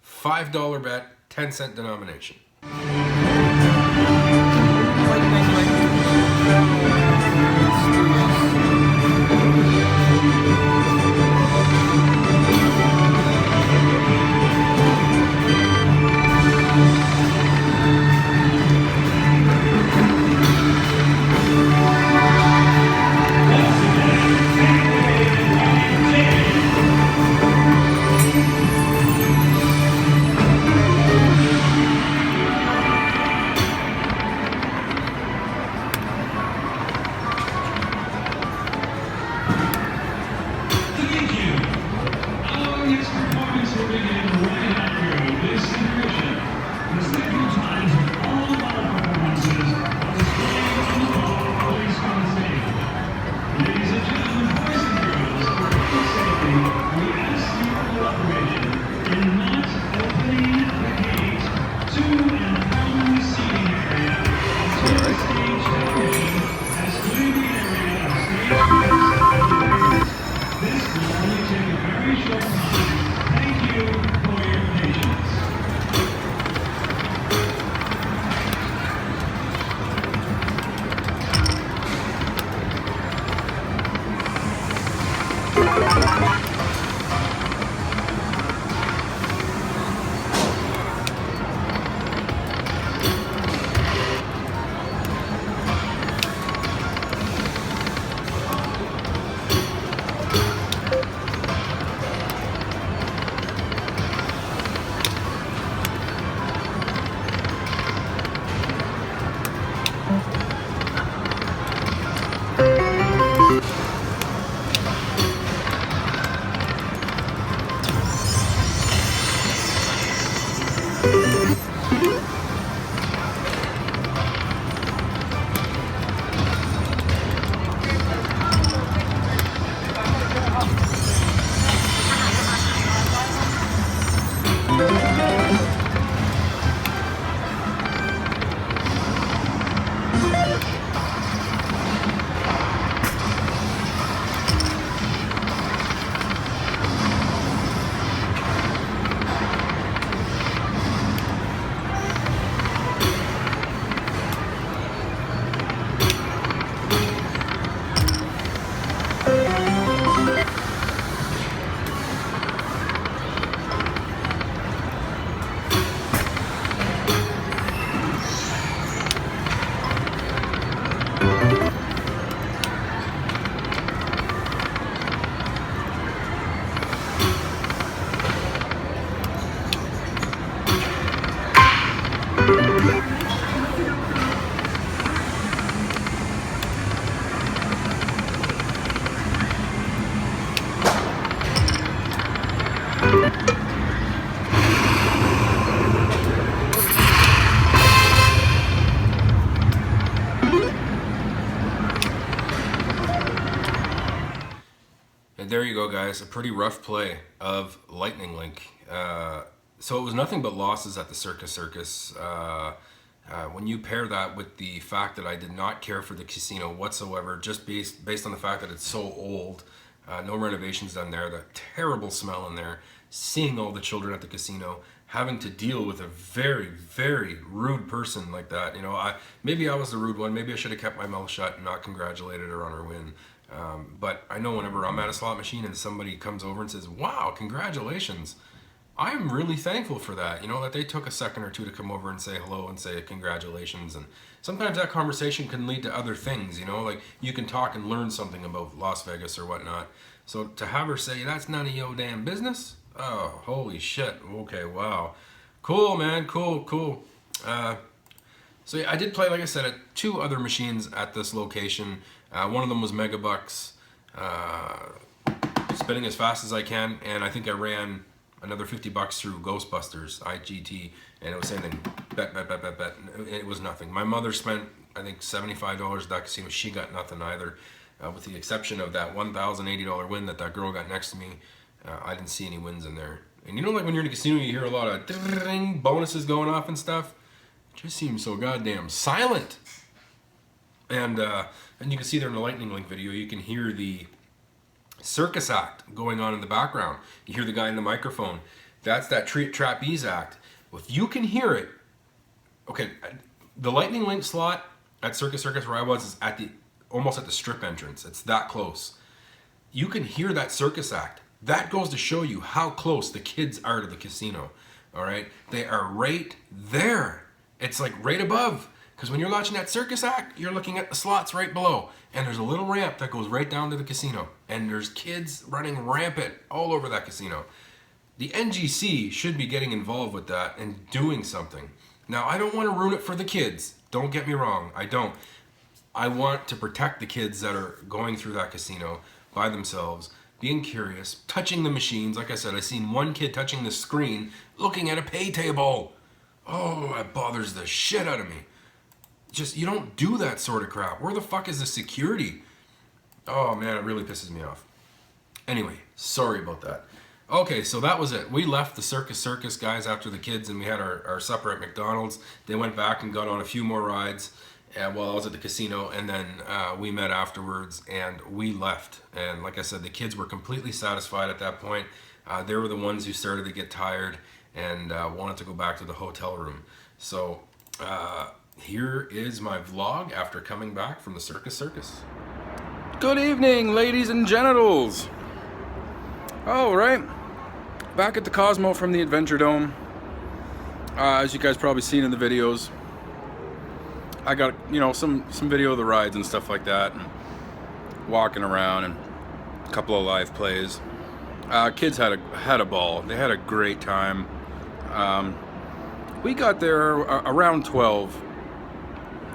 $5 bet, 10-cent denomination. there you go, guys. A pretty rough play of Lightning Link. So it was nothing but losses at the Circus. When you pair that with the fact that I did not care for the casino whatsoever, just based on the fact that it's so old, no renovations done there, the terrible smell in there, seeing all the children at the casino, having to deal with a very, very rude person like that. You know, maybe I was the rude one. Maybe I should have kept my mouth shut and not congratulated her on her win. But I know whenever I'm at a slot machine and somebody comes over and says, "Wow, congratulations," I'm really thankful for that. You know, that they took a second or two to come over and say hello and say congratulations. And sometimes that conversation can lead to other things, you know, like you can talk and learn something about Las Vegas or whatnot. So to have her say, "That's none of your damn business," oh, holy shit. Okay, wow. Cool, man, cool. So yeah, I did play, like I said, at 2 other machines at this location. One of them was Megabucks, spinning as fast as I can, and I think I ran another $50 through Ghostbusters, IGT, and it was saying bet. It was nothing. My mother spent, I think, $75 at that casino. She got nothing either, with the exception of that $1,080 win that girl got next to me. I didn't see any wins in there. And you know, like when you're in a casino, you hear a lot of ding bonuses going off and stuff. It just seems so goddamn silent. And you can see there in the Lightning Link video, you can hear the circus act going on in the background. You hear the guy in the microphone. That's that trapeze act. If you can hear it, okay, the Lightning Link slot at Circus where I was is almost at the strip entrance. It's that close. You can hear that circus act. That goes to show you how close the kids are to the casino. All right, they are right there. It's like right above. Because when you're watching that circus act, you're looking at the slots right below. And there's a little ramp that goes right down to the casino. And there's kids running rampant all over that casino. The NGC should be getting involved with that and doing something. Now, I don't want to ruin it for the kids. Don't get me wrong. I don't. I want to protect the kids that are going through that casino by themselves, being curious, touching the machines. Like I said, I seen one kid touching the screen, looking at a pay table. Oh, that bothers the shit out of me. Just, you don't do that sort of crap. Where the fuck is the security? Oh man, it really pisses me off. Anyway, sorry about that. Okay, so that was it. We left the Circus guys after the kids, and we had our supper at McDonald's. They went back and got on a few more rides while I was at the casino, and then we met afterwards, and we left. And like I said, the kids were completely satisfied at that point. They were the ones who started to get tired and wanted to go back to the hotel room. So here is my vlog after coming back from the Circus. Good evening, ladies and genitals. All right, back at the Cosmo from the Adventure Dome. As you guys probably seen in the videos, I got, you know, some video of the rides and stuff like that, and walking around, and a couple of live plays. Kids had a ball. They had a great time. We got there around 12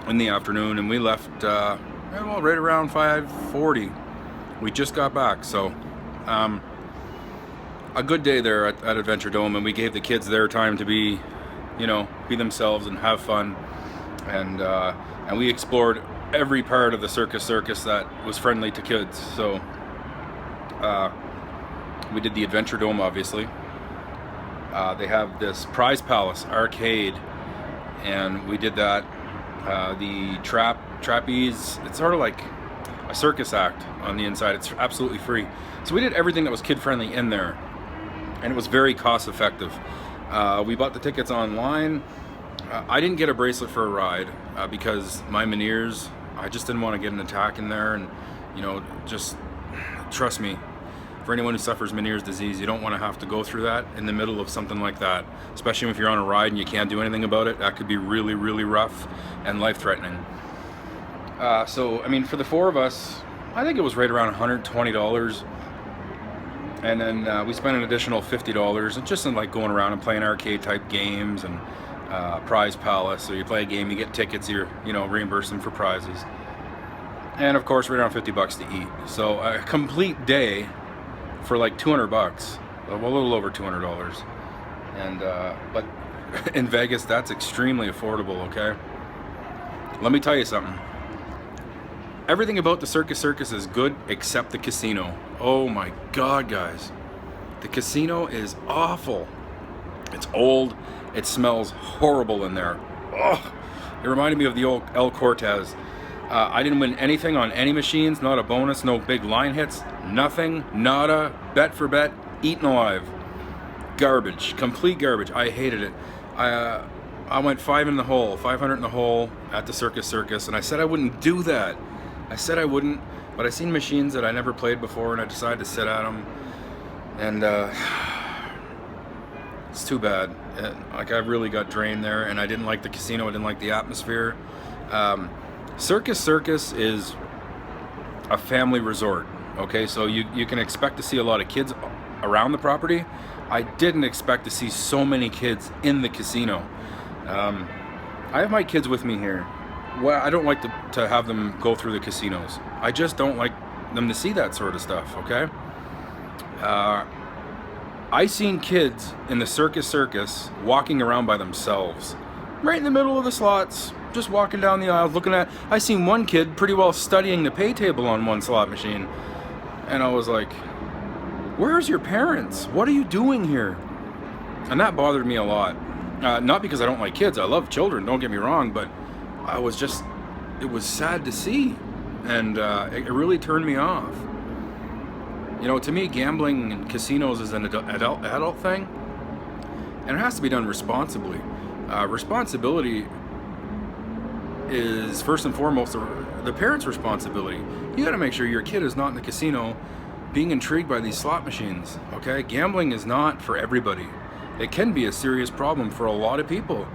in the afternoon, and we left right around 5:40. We just got back, so a good day there at Adventure Dome, and we gave the kids their time to be themselves and have fun, and we explored every part of the circus that was friendly to kids. So we did the Adventure Dome, obviously. They have this Prize Palace arcade, and we did that. The trapeze, it's sort of like a circus act on the inside. It's absolutely free. So we did everything that was kid friendly in there, and it was very cost effective. We bought the tickets online. I didn't get a bracelet for a ride because my Meniere's, I just didn't want to get an attack in there, and just trust me, for anyone who suffers Meniere's disease, you don't want to have to go through that in the middle of something like that, especially if you're on a ride and you can't do anything about it. That could be really, really rough and life-threatening. So, I mean, for the 4 of us, I think it was right around $120. And then we spent an additional $50 just in like going around and playing arcade-type games and Prize Palace. So you play a game, you get tickets, you're reimburse them for prizes. And of course, right around $50 to eat. So a complete day for like $200, a little over $200, and but in Vegas, that's extremely affordable. Okay, let me tell you something. everything about the Circus is good except the casino. Oh my God, guys. The casino is awful. It's old. It smells horrible in there. Ugh. It reminded me of the old El Cortez. I didn't win anything on any machines, not a bonus, no big line hits, nothing, nada, bet for bet, eaten alive. Garbage, complete garbage. I hated it. I went 500 in the hole at the Circus, and I said I wouldn't do that. I said I wouldn't, but I seen machines that I never played before, and I decided to sit at them, and it's too bad. Like, I really got drained there, and I didn't like the casino, I didn't like the atmosphere. Circus is a family resort, okay? So you can expect to see a lot of kids around the property. I didn't expect to see so many kids in the casino. I have my kids with me here. Well, I don't like to have them go through the casinos. I just don't like them to see that sort of stuff, okay? I seen kids in the Circus walking around by themselves, right in the middle of the slots, just walking down the aisles looking at. I seen one kid pretty well studying the pay table on one slot machine, and I was like, where's your parents? What are you doing here? And that bothered me a lot. Not because I don't like kids, I love children, don't get me wrong, but it was sad to see, and it really turned me off. You know, to me, gambling in casinos is an adult thing, and it has to be done responsibly. Responsibility is first and foremost the parent's responsibility. You got to make sure your kid is not in the casino being intrigued by these slot machines, okay? Gambling is not for everybody. It can be a serious problem for a lot of people.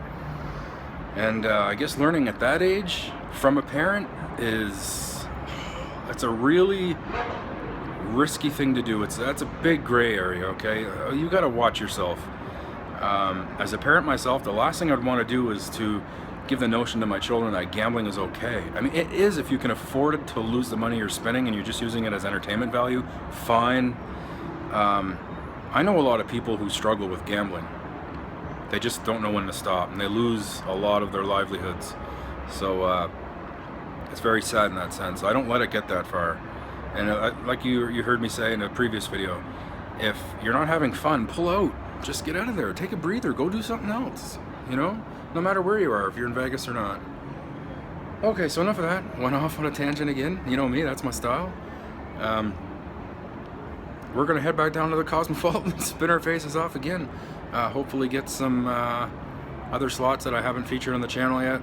And I guess learning at that age from a parent that's a really risky thing to do. That's a big gray area, okay? You got to watch yourself. As a parent myself, the last thing I'd want to do is to give the notion to my children that gambling is okay. I mean, it is if you can afford it to lose the money you're spending and you're just using it as entertainment value, fine. I know a lot of people who struggle with gambling. They just don't know when to stop, and they lose a lot of their livelihoods. So it's very sad in that sense. I don't let it get that far. And like you heard me say in a previous video, if you're not having fun, pull out. Just get out of there. Take a breather. Go do something else. You know? No matter where you are, if you're in Vegas or not. Okay, so enough of that. Went off on a tangent again. You know me, that's my style. We're going to head back down to the Cosmopolitan and spin our faces off again. Hopefully get some other slots that I haven't featured on the channel yet.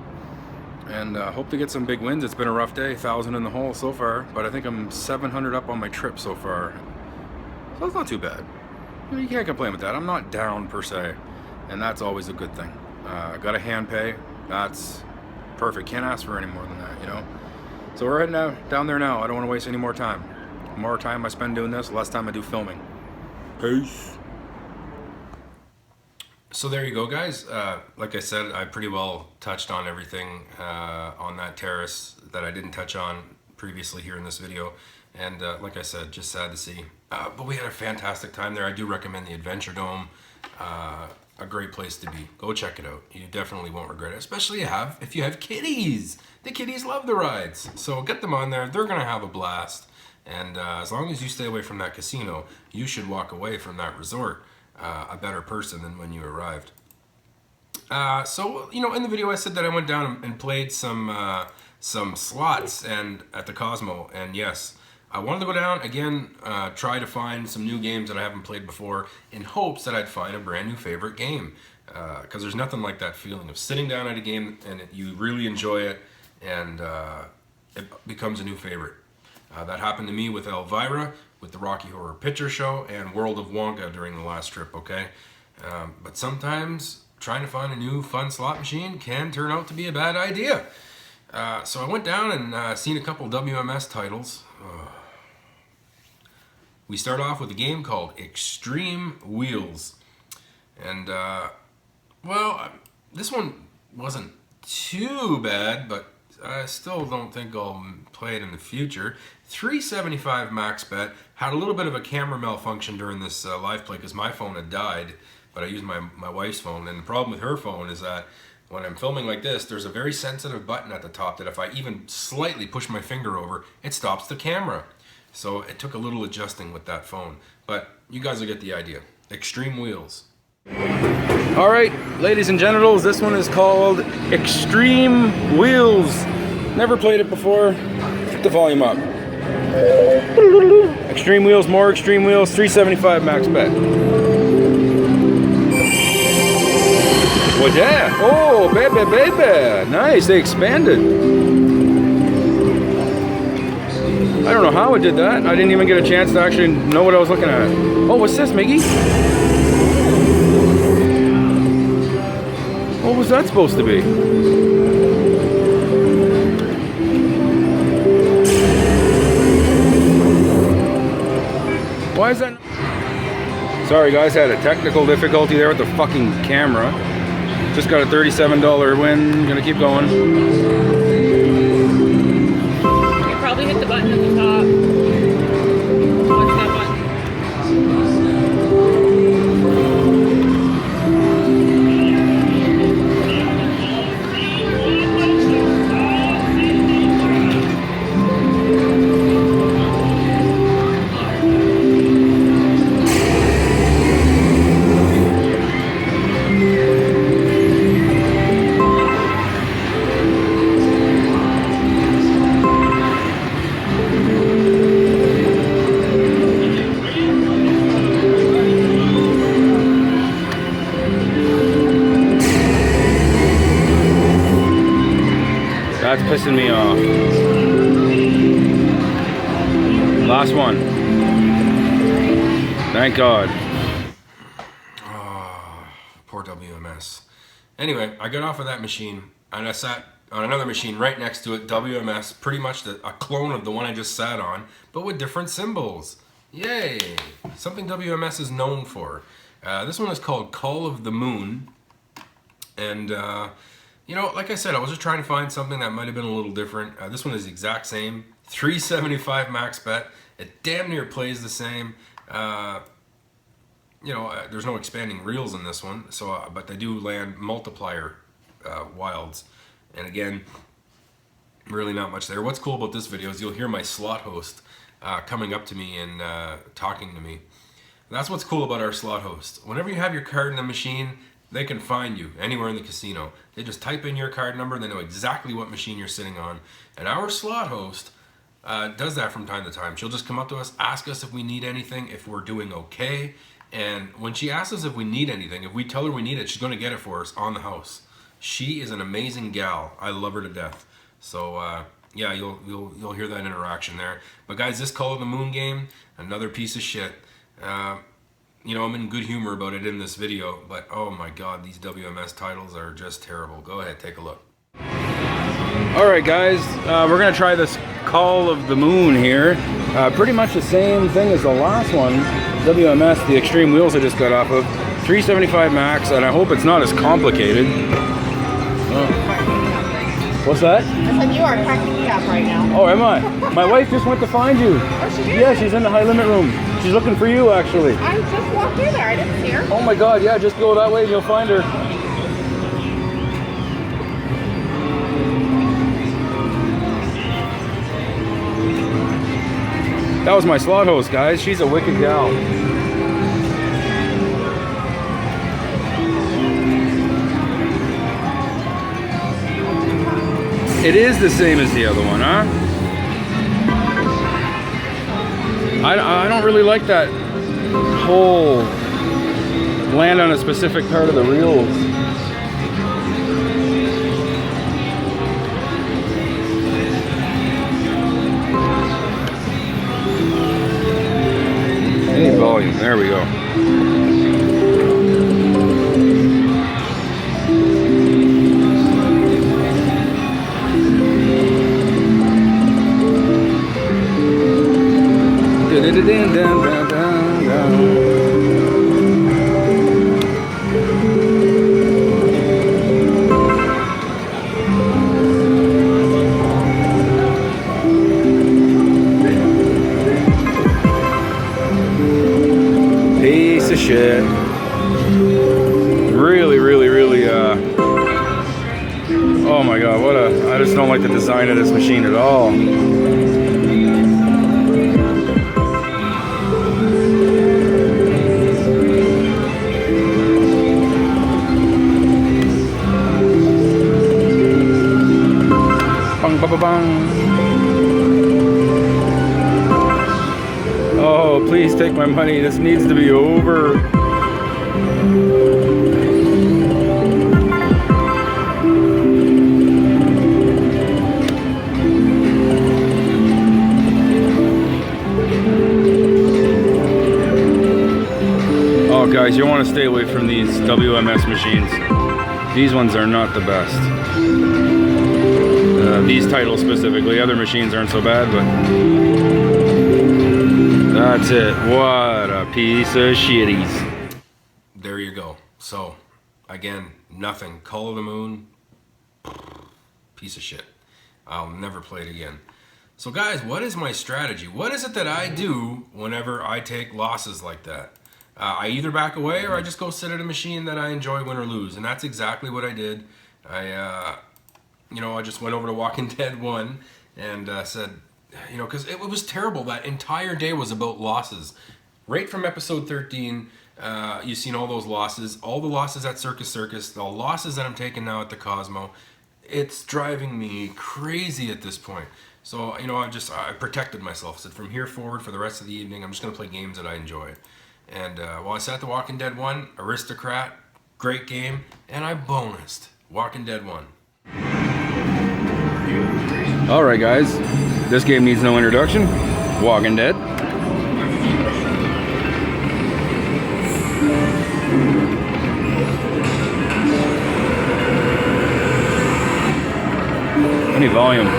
And hope to get some big wins. It's been a rough day, 1,000 in the hole so far, but I think I'm 700 up on my trip so far. So it's not too bad. You can't complain with that. I'm not down per se, and that's always a good thing. I got a hand pay. That's perfect. Can't ask for any more than that, you know? So we're heading down there now. I don't want to waste any more time. The more time I spend doing this, the less time I do filming. Peace. So there you go, guys. Like I said, I pretty well touched on everything on that terrace that I didn't touch on previously here in this video. And like I said, just sad to see. But we had a fantastic time there. I do recommend the Adventure Dome. A great place to be. Go check it out. You definitely won't regret it, especially if you have kitties. The kitties love the rides. So get them on there. They're going to have a blast. And as long as you stay away from that casino, you should walk away from that resort a better person than when you arrived. So, you know, in the video I said that I went down and played some slots and at the Cosmo, and yes, I wanted to go down again, try to find some new games that I haven't played before in hopes that I'd find a brand new favorite game, because there's nothing like that feeling of sitting down at a game and you really enjoy it and it becomes a new favorite. That happened to me with Elvira, with the Rocky Horror Picture Show, and World of Wonka during the last trip, okay? But sometimes trying to find a new fun slot machine can turn out to be a bad idea. So I went down and seen a couple WMS titles. We start off with a game called Extreme Wheels. And, well, this one wasn't too bad, but I still don't think I'll play it in the future. $3.75 max bet. Had a little bit of a camera malfunction during this live play because my phone had died, but I used my wife's phone. And the problem with her phone is that when I'm filming like this, there's a very sensitive button at the top that if I even slightly push my finger over, it stops the camera. So it took a little adjusting with that phone, but you guys will get the idea. Extreme Wheels. All right, ladies and genitals, this one is called Extreme Wheels. Never played it before. Keep the volume up. Extreme Wheels, more Extreme Wheels, 375 max bet. Well, yeah. Oh, baby, baby. Nice, they expanded. I don't know how it did that. I didn't even get a chance to actually know what I was looking at. Oh, what's this, Miggy? What was that supposed to be? Why is that? Sorry guys, had a technical difficulty there with the fucking camera. Just got a $37 win. Gonna keep going. You probably hit the button at the top. What's that button? That's pissing me off. Last one. Thank God. Oh, poor WMS. Anyway, I got off of that machine and I sat on another machine right next to it, WMS, pretty much a clone of the one I just sat on, but with different symbols. Yay! Something WMS is known for. This one is called Call of the Moon. And, you know, like I said, I was just trying to find something that might have been a little different. This one is the exact same. 375 max bet. It damn near plays the same. You know, there's no expanding reels in this one, so but they do land multiplier wilds. And again, really not much there. What's cool about this video is you'll hear my slot host coming up to me and talking to me. That's what's cool about our slot host. Whenever you have your card in the machine, they can find you anywhere in the casino. They just type in your card number, they know exactly what machine you're sitting on. And our slot host does that from time to time. She'll just come up to us, ask us if we need anything, if we're doing okay. And when she asks us if we need anything, if we tell her we need it, she's going to get it for us on the house. She is an amazing gal. I love her to death. So yeah, you'll hear that interaction there. But guys, this Call of the Moon game, another piece of shit. You know, I'm in good humor about it in this video, but oh my God, these WMS titles are just terrible. Go ahead, take a look. All right, guys, we're gonna try this Call of the Moon here. Pretty much the same thing as the last one, WMS, the Extreme Wheels I just got off of. 375 max, and I hope it's not as complicated. What's that? I said you are cracking me up right now. Oh, am I? My wife just went to find you. Oh, she did? Yeah, she's in the high limit room. She's looking for you, actually. I just walked in there. I didn't see her. Oh my God, yeah, just go that way and you'll find her. That was my slot host, guys. She's a wicked gal. It is the same as the other one, huh? I don't really like that whole land on a specific part of the reels. Any volume, there we go. Piece of shit. Really Oh my god, I just don't like the design of this machine at all. Bang, ba, ba, bang. Oh, please take my money. This needs to be over. Oh, guys, you want to stay away from these WMS machines. These ones are not the best. These titles specifically. Other machines aren't so bad, but that's it. What a piece of shitties. There you go. So, again, nothing. Call of the Moon, piece of shit. I'll never play it again. So guys, what is my strategy? What is it that I do whenever I take losses like that? I either back away or I just go sit at a machine that I enjoy, win or lose. And that's exactly what I did. I just went over to Walking Dead 1 and said, because it was terrible. That entire day was about losses. Right from episode 13, you've seen all those losses, all the losses at Circus, the losses that I'm taking now at the Cosmo. It's driving me crazy at this point. So, I protected myself. I said, from here forward for the rest of the evening, I'm just going to play games that I enjoy. And I sat the Walking Dead 1, Aristocrat, great game, and I bonused Walking Dead 1. Alright guys, this game needs no introduction. Walking Dead. Any volume.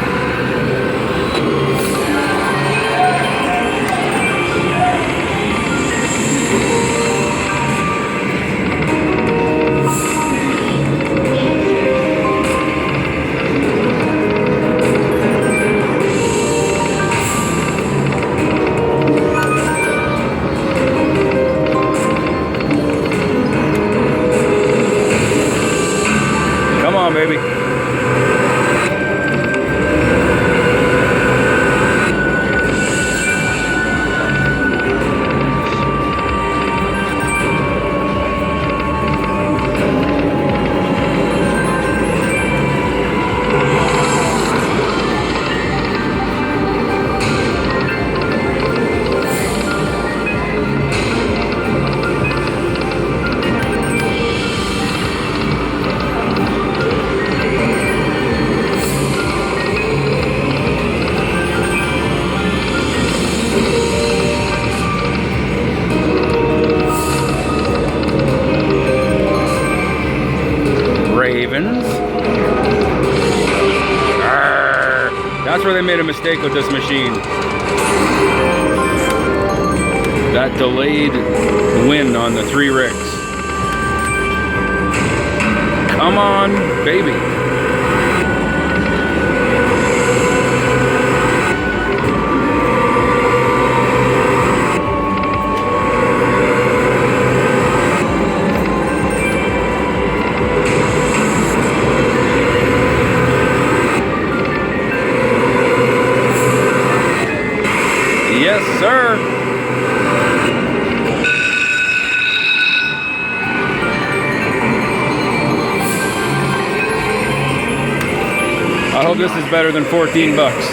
Come on, baby. That's where they made a mistake with this machine. That delayed wind on the 3 ricks. Come on, baby. Yes, sir. I hope this is better than 14 bucks.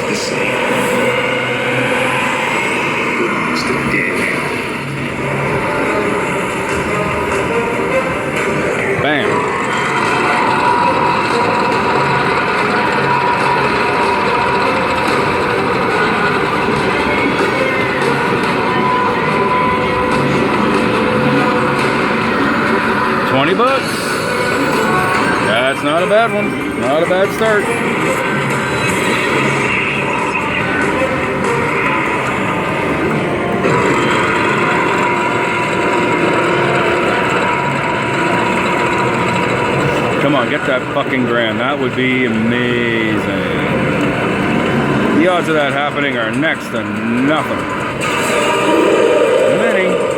Bam. $20. That's not a bad one. Not a bad start. Come on, get that fucking grand. That would be amazing. The odds of that happening are next to nothing. Many.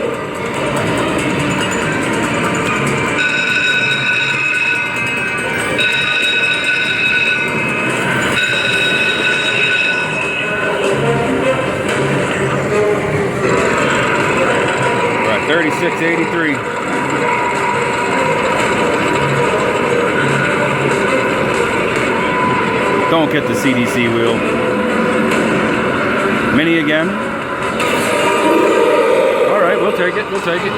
2683. Don't get the CDC wheel. Mini again. All right, we'll take it. We'll take it.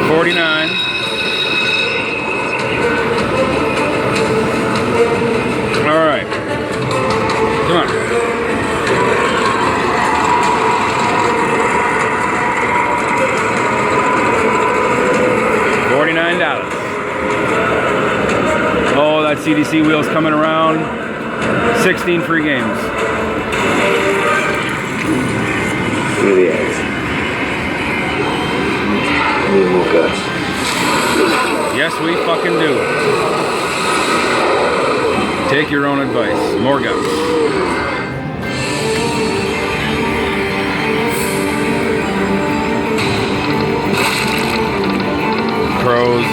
$49. All right. Come on. $49. Oh, that CDC wheel's coming around. 16 free games. Need more guts. Yes, we fucking do. Take your own advice. More guns. Pros.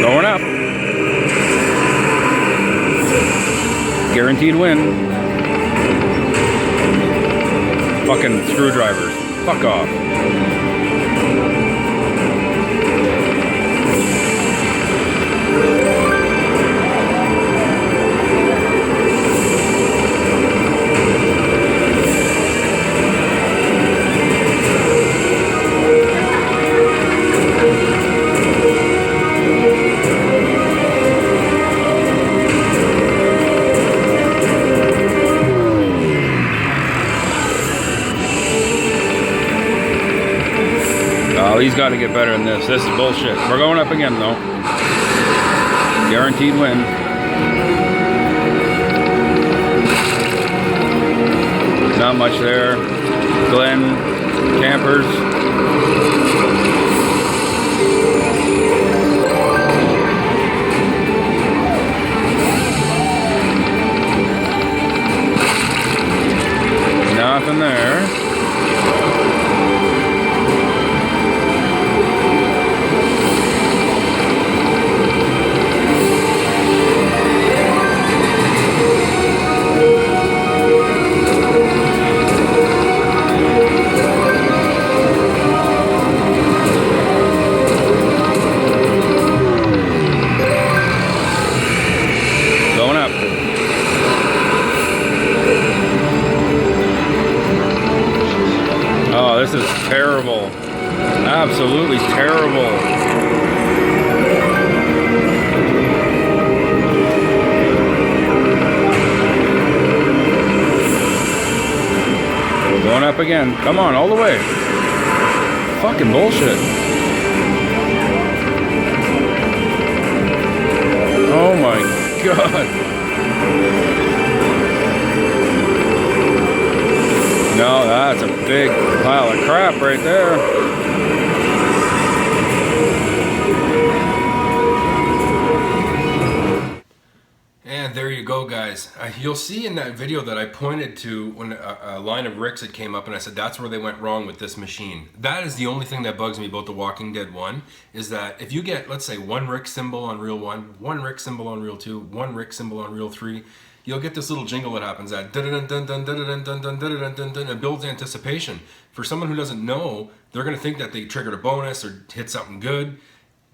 Going up. Guaranteed win. Fucking screwdrivers. Fuck off. Oh, he's got to get better than this. This is bullshit. We're going up again, though. Guaranteed win. Not much there. Glenn, Campers. Nothing there. This is terrible. Absolutely terrible. Going up again. Come on, all the way. Fucking bullshit. Oh my God. No, that's a big pile of crap right there. And there you go, guys. You'll see in that video that I pointed to when a line of Ricks had came up, and I said that's where they went wrong with this machine. That is the only thing that bugs me about The Walking Dead 1, is that if you get, let's say, one Rick symbol on reel 1, one Rick symbol on reel 2, one Rick symbol on reel 3, you'll get this little jingle that happens that it builds anticipation. For someone who doesn't know, they're going to think that they triggered a bonus or hit something good,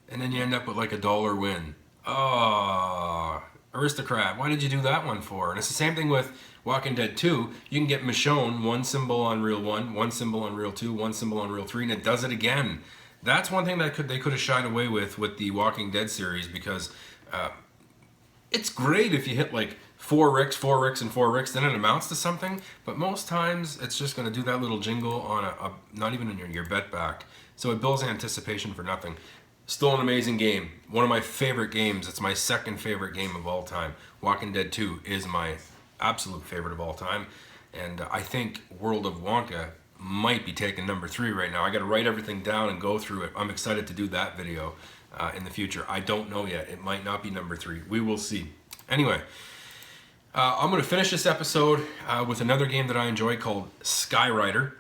and then you end up with like $1 win. Oh, aristocrat, why did you do that one for? And it's the same thing with Walking Dead 2. You can get Michonne, one symbol on reel 1, one symbol on reel 2, one symbol on reel 3, and it does it again. That's one thing that they could have shied away with the Walking Dead series, because it's great if you hit like 4 Ricks, 4 Ricks, and 4 Ricks, then it amounts to something. But most times, it's just going to do that little jingle on not even in your bet back. So it builds anticipation for nothing. Still an amazing game. One of my favorite games. It's my second favorite game of all time. Walking Dead 2 is my absolute favorite of all time. And I think World of Wonka might be taking number 3 right now. I got to write everything down and go through it. I'm excited to do that video in the future. I don't know yet. It might not be number 3. We will see. Anyway. I'm going to finish this episode with another game that I enjoy called Skyrider.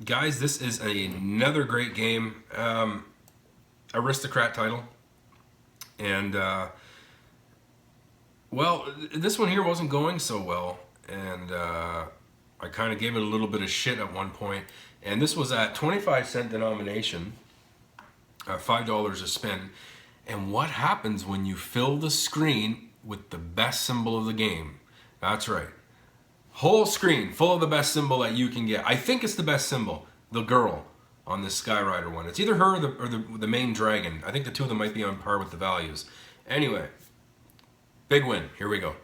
Guys, this is another great game. aristocrat title. And, well, this one here wasn't going so well. And I kind of gave it a little bit of shit at one point. And this was at 25-cent denomination, $5 a spin. And what happens when you fill the screen with the best symbol of the game? That's right. Whole screen full of the best symbol that you can get. I think it's the best symbol, the girl on this Skyrider one. It's either her or the main dragon. I think the two of them might be on par with the values. Anyway, big win. Here we go.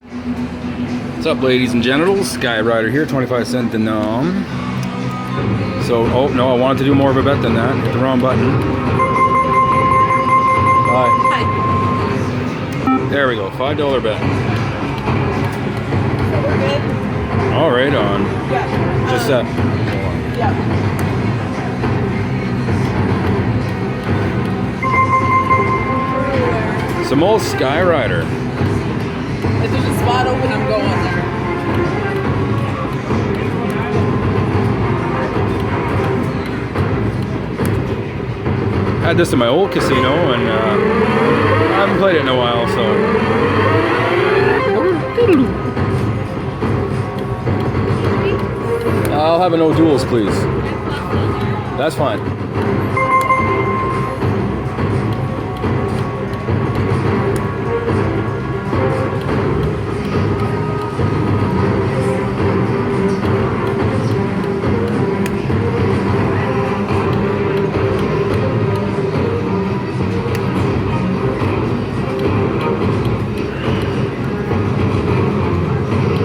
What's up, ladies and genitals? Skyrider here, 25-cent denom. So, oh no, I wanted to do more of a bet than that. Hit the wrong button. Hi. There we go, $5 bet. So we're good? All right, on. Yeah. Just that. Yeah. Some old Skyrider. If there's a spot open, I'm going there. Had this in my old casino, and I haven't played it in a while, so. I'll have a no duels, please. That's fine.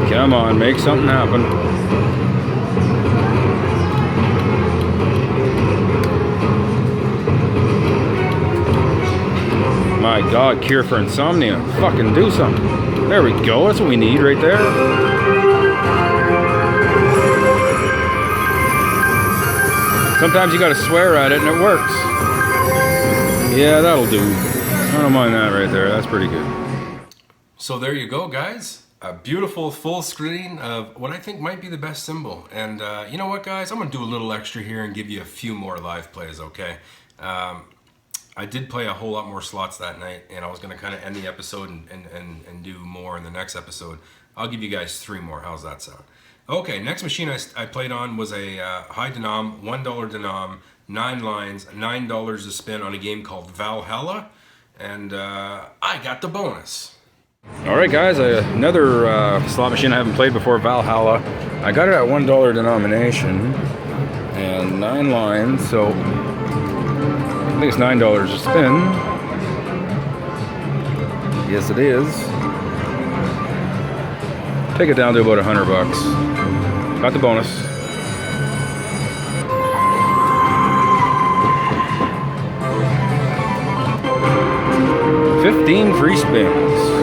Come on, make something happen. My God, cure for insomnia. Fucking do something. There we go. That's what we need right there. Sometimes you gotta swear at it and it works. Yeah, that'll do. I don't mind that right there. That's pretty good. So there you go, guys. A beautiful full screen of what I think might be the best symbol. And you know what, guys? I'm going to do a little extra here and give you a few more live plays, okay? I did play a whole lot more slots that night, and I was going to kind of end the episode and do more in the next episode. I'll give you guys 3 more. How's that sound? Okay, next machine I played on was a high denom, $1 denom, 9 lines, $9 a spin on a game called Valhalla. And I got the bonus. All right, guys, another slot machine I haven't played before, Valhalla. I got it at $1 denomination and 9 lines, so I think it's $9 a spin. Yes, it is. Take it down to about $100. Got the bonus. $15 free spins.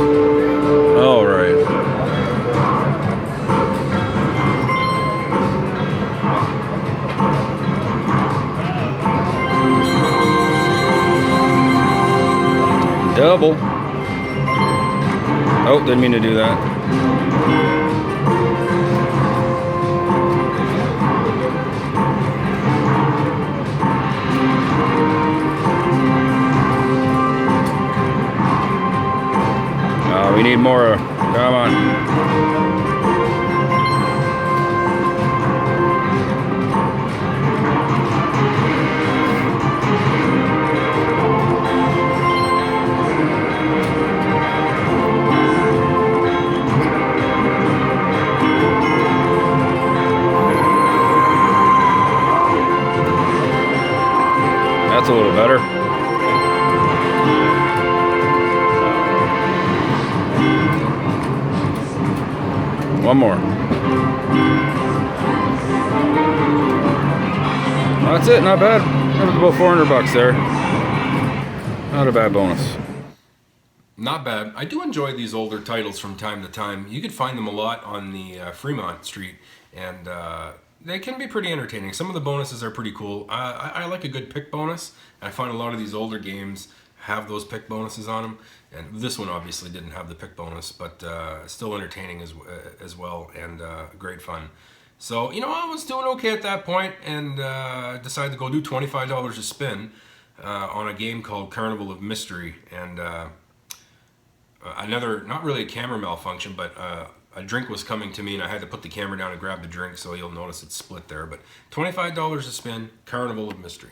All right. Double. Oh, didn't mean to do that. We need more. Come on. That's a little better. One more. That's it, not bad. That was about $400 there. Not a bad bonus. Not bad. I do enjoy these older titles from time to time. You could find them a lot on the Fremont Street, and they can be pretty entertaining. Some of the bonuses are pretty cool. I like a good pick bonus. I find a lot of these older games have those pick bonuses on them, and this one obviously didn't have the pick bonus, but still entertaining as well, and great fun. So, you know, I was doing okay at that point, and decided to go do $25 a spin. on a game called Carnival of Mystery, and another, not really a camera malfunction, but a drink was coming to me and I had to put the camera down and grab the drink, so you'll notice it's split there. But $25 a spin, Carnival of Mystery.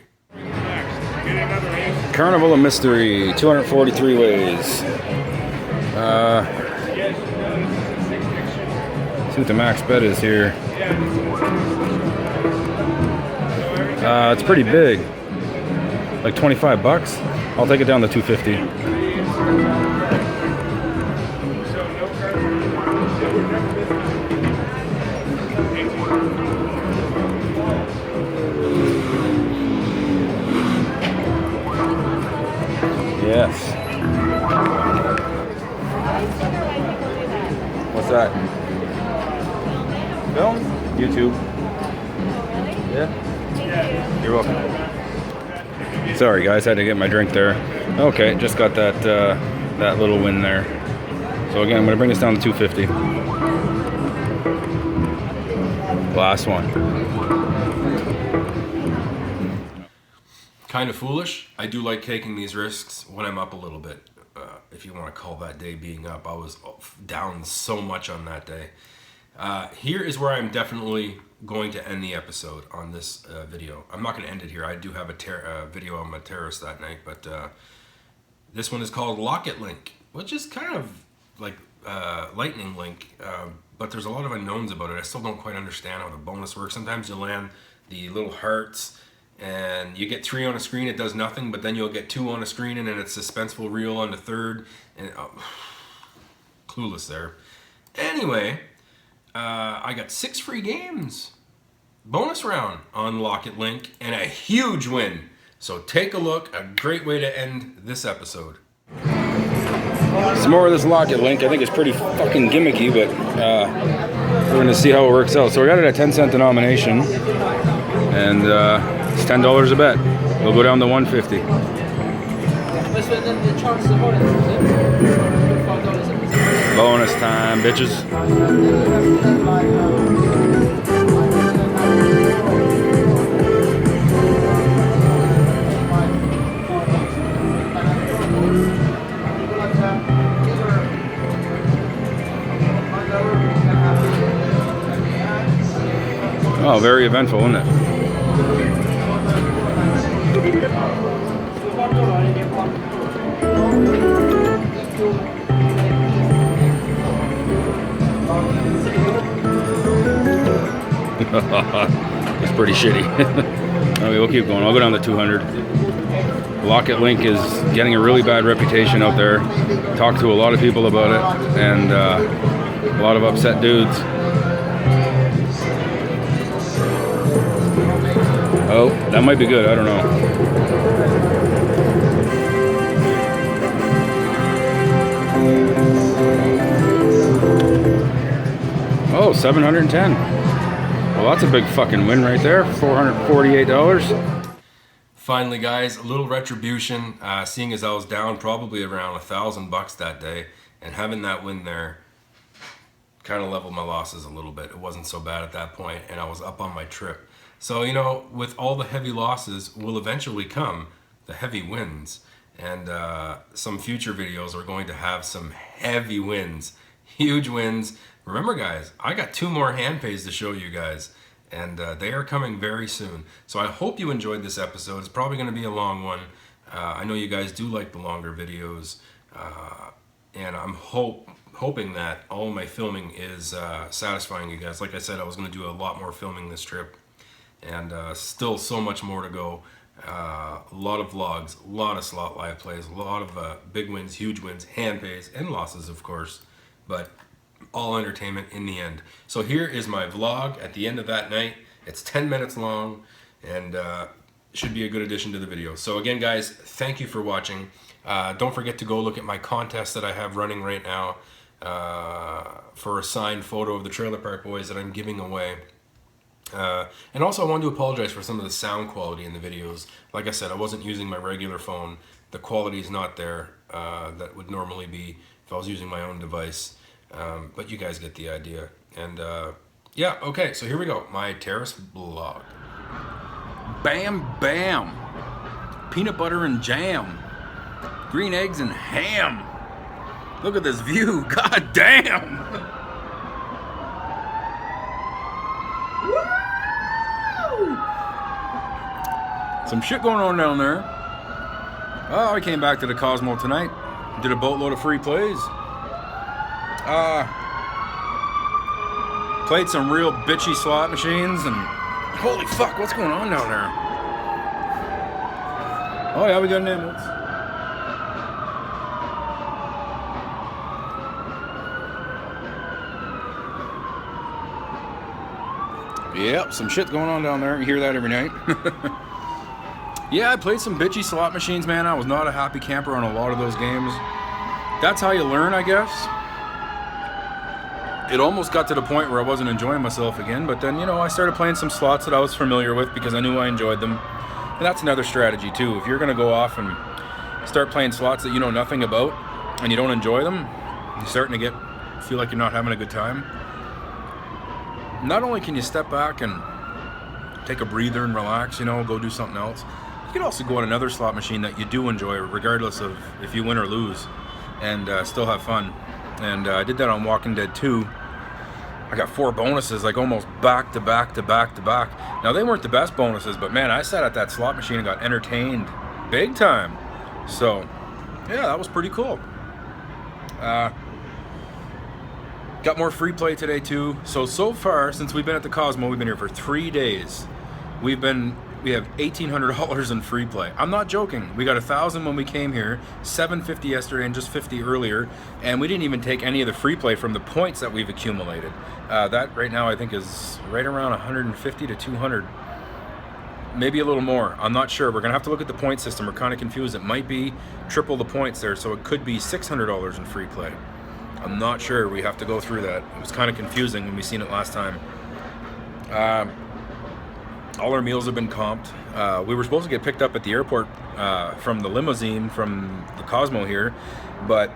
Carnival of Mystery, 243 ways. See what the max bet is here. It's pretty big, like 25 bucks. I'll take it down to 250. Yes. What's that? Film? YouTube. Yeah. You're welcome. Sorry guys, had to get my drink there. Okay, just got that that little win there. So again, I'm gonna bring this down to 250. Last one. Kind of foolish. I do like taking these risks when I'm up a little bit. If you want to call that day being up, I was down so much on that day. Here is where I'm definitely going to end the episode on this video. I'm not going to end it here. I do have a video on my terrace that night, but this one is called Locket Link, which is kind of like Lightning Link, but there's a lot of unknowns about it. I still don't quite understand how the bonus works. Sometimes you land the little hearts and you get 3 on a screen, it does nothing, but then you'll get 2 on a screen and then it's suspenseful reel on the third, and clueless there. Anyway, I got 6 free games, bonus round on Locket Link, and a huge win. So take a look, a great way to end this episode. Some more of this Locket Link. I think it's pretty fucking gimmicky, but we're gonna see how it works out. So we got it at 10-cent denomination, and it's $10 a bet. We'll go down to 150. Bonus time, bitches. Oh, very eventful, isn't it? It's pretty shitty. Okay, we'll keep going. I'll go down to 200. Locket Link is getting a really bad reputation out there. Talked to a lot of people about it, and a lot of upset dudes. Oh, that might be good. I don't know. Oh, 710. Well, that's a big fucking win right there. $448. Finally, guys, a little retribution. Seeing as I was down probably around $1,000 that day, and having that win there kind of leveled my losses a little bit. It wasn't so bad at that point, and I was up on my trip. So, you know, with all the heavy losses will eventually come the heavy wins. And some future videos are going to have some heavy wins, huge wins. Remember, guys, I got 2 more hand pays to show you guys, and they are coming very soon. So I hope you enjoyed this episode. It's probably going to be a long one. I know you guys do like the longer videos, and I'm hoping that all my filming is satisfying you guys. Like I said, I was going to do a lot more filming this trip, and still so much more to go. A lot of vlogs, a lot of slot live plays, a lot of big wins, huge wins, hand pays, and losses, of course, but all entertainment in the end. So here is my vlog at the end of that night. It's 10 minutes long, and should be a good addition to the video. So again, guys, thank you for watching. Don't forget to go look at my contest that I have running right now for a signed photo of the Trailer Park Boys that I'm giving away. And also I wanted to apologize for some of the sound quality in the videos. Like I said, I wasn't using my regular phone. The quality is not there that would normally be if I was using my own device. But you guys get the idea. And yeah, okay, so here we go. My terrace vlog. Bam, bam. peanut butter and jam. Green eggs and ham. Look at this view. God damn. Woo! Some shit going on down there. Oh, I came back to the Cosmo tonight. Did a boatload of free plays. Played some real bitchy slot machines, and holy fuck, what's going on down there? Oh yeah, we got an ambulance. Yep, some shit going on down there. You hear that every night. Yeah, I played some bitchy slot machines, man. I was not a happy camper on a lot of those games. That's how you learn, I guess. It almost got to the point where I wasn't enjoying myself again, but then, you know, I started playing some slots that I was familiar with because I knew I enjoyed them. And that's another strategy, too. If you're going to go off and start playing slots that you know nothing about and you don't enjoy them, you're starting to feel like you're not having a good time. Not only can you step back and take a breather and relax, you know, go do something else, you can also go on another slot machine that you do enjoy, regardless of if you win or lose, and still have fun. And I did that on Walking Dead 2. I got 4 bonuses, like almost back to back to back to back. Now, they weren't the best bonuses, but man, I sat at that slot machine and got entertained big time. So, yeah, that was pretty cool. Got more free play today too. So far, since we've been at the Cosmo, we've been here for 3 days. We have $1,800 in free play. I'm not joking. We got 1,000 when we came here, 750 yesterday, and just 50 earlier. And we didn't even take any of the free play from the points that we've accumulated. That right now I think is right around 150 to 200, maybe a little more. I'm not sure. We're gonna have to look at the point system. We're kind of confused. It might be triple the points there, so it could be $600 in free play. I'm not sure. We have to go through that. It was kind of confusing when we seen it last time. All our meals have been comped. We were supposed to get picked up at the airport from the limousine from the Cosmo here, but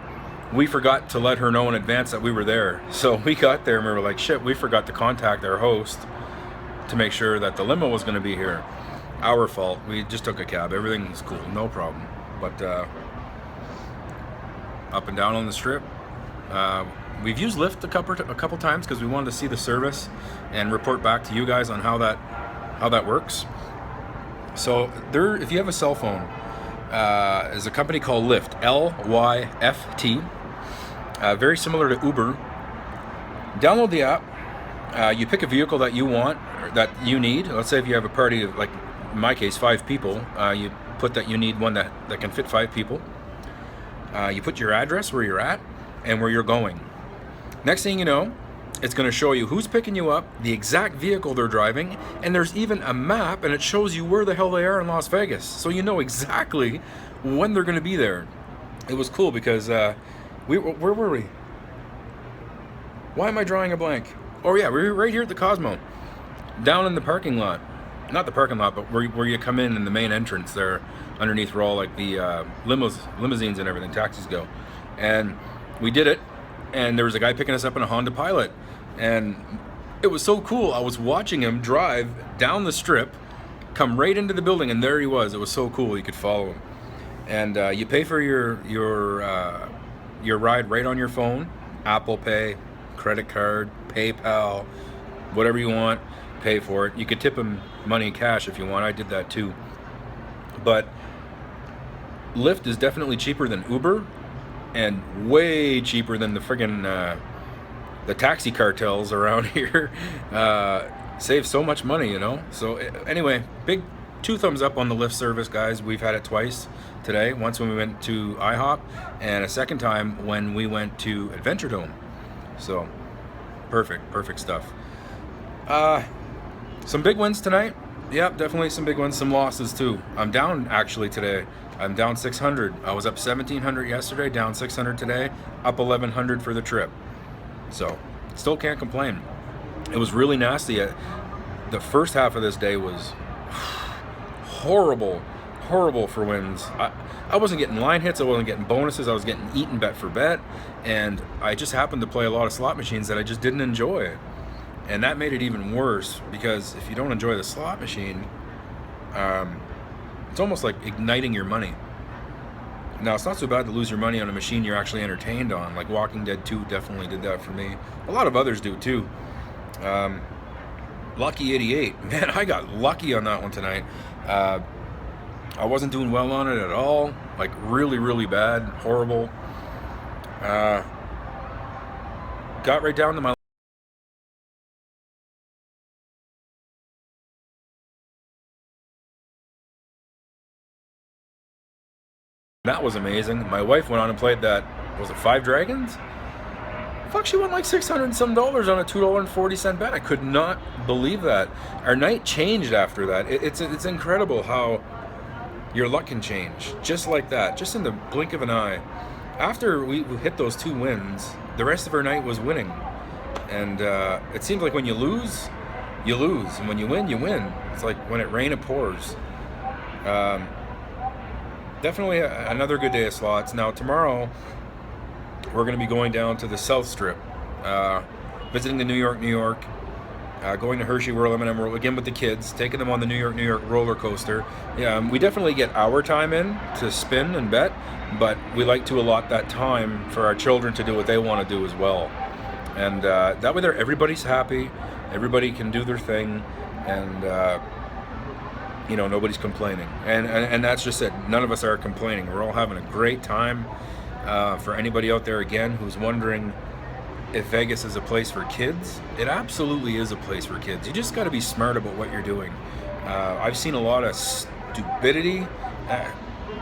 we forgot to let her know in advance that we were there. So we got there and we were like, shit, we forgot to contact our host to make sure that the limo was going to be here. Our fault. We just took a cab. Everything's cool. No problem. But up and down on the strip. We've used Lyft a couple times because we wanted to see the service and report back to you guys on how that works. So there, if you have a cell phone, is a company called Lyft, L-Y-F-T, very similar to Uber. Download the app. You pick a vehicle that you want, or that you need. Let's say if you have a party of, like in my case, 5 people, you put that you need one that can fit 5 people. You put your address where you're at and where you're going. Next thing you know, it's going to show you who's picking you up, the exact vehicle they're driving, and there's even a map, and it shows you where the hell they are in Las Vegas, so you know exactly when they're going to be there. It was cool because where were we? Why am I drawing a blank? Oh yeah, we're right here at the Cosmo, down in the parking lot. Not the parking lot, but where you come in the main entrance there, underneath where all like the limousines and everything, taxis go. And we did it, and there was a guy picking us up in a Honda Pilot, and it was so cool. I was watching him drive down the strip, come right into the building, and there he was. It was so cool. You could follow him, and you pay for your ride right on your phone, Apple Pay, credit card, PayPal, whatever you want. Pay for it. You could tip him money cash if you want. I did that too. But Lyft is definitely cheaper than Uber, and way cheaper than the friggin' the taxi cartels around here. Save so much money, you know. So anyway, big 2 thumbs up on the Lyft service, guys. We've had it twice today. Once when we went to IHOP, and a second time when we went to Adventure Dome. So perfect stuff. Some big wins tonight. Yep, definitely some big ones. Some losses too. I'm down actually today. I'm down 600. I was up 1,700 yesterday, down 600 today, up 1,100 for the trip. So, still can't complain. It was really nasty. The first half of this day was horrible for wins. I wasn't getting line hits, I wasn't getting bonuses, I was getting eaten bet for bet, and I just happened to play a lot of slot machines that I just didn't enjoy. And that made it even worse, because if you don't enjoy the slot machine, It's almost like igniting your money. Now, it's not so bad to lose your money on a machine you're actually entertained on. Like Walking Dead 2 definitely did that for me. A lot of others do too. Lucky 88. Man, I got lucky on that one tonight. I wasn't doing well on it at all. Like really, really bad. Horrible. Got right down to my... That was amazing. My wife went on and played that, was it 5 Dragons? Fuck, she won like $600 and some on a $2.40 bet. I could not believe that. Our night changed after that. It's incredible how your luck can change. Just like that, just in the blink of an eye. After we hit those 2 wins, the rest of our night was winning. And it seems like when you lose, you lose. And when you win, you win. It's like when it rains, it pours. Definitely another good day of slots. Now tomorrow, we're going to be going down to the South Strip, visiting the New York, going to Hershey World, M&M World, again with the kids, taking them on the New York roller coaster. Yeah, we definitely get our time in to spin and bet, but we like to allot that time for our children to do what they want to do as well. And that way everybody's happy, everybody can do their thing, and nobody's complaining. And that's just it. None of us are complaining. We're all having a great time. For anybody out there, again, who's wondering if Vegas is a place for kids, it absolutely is a place for kids. You just got to be smart about what you're doing. I've seen a lot of stupidity,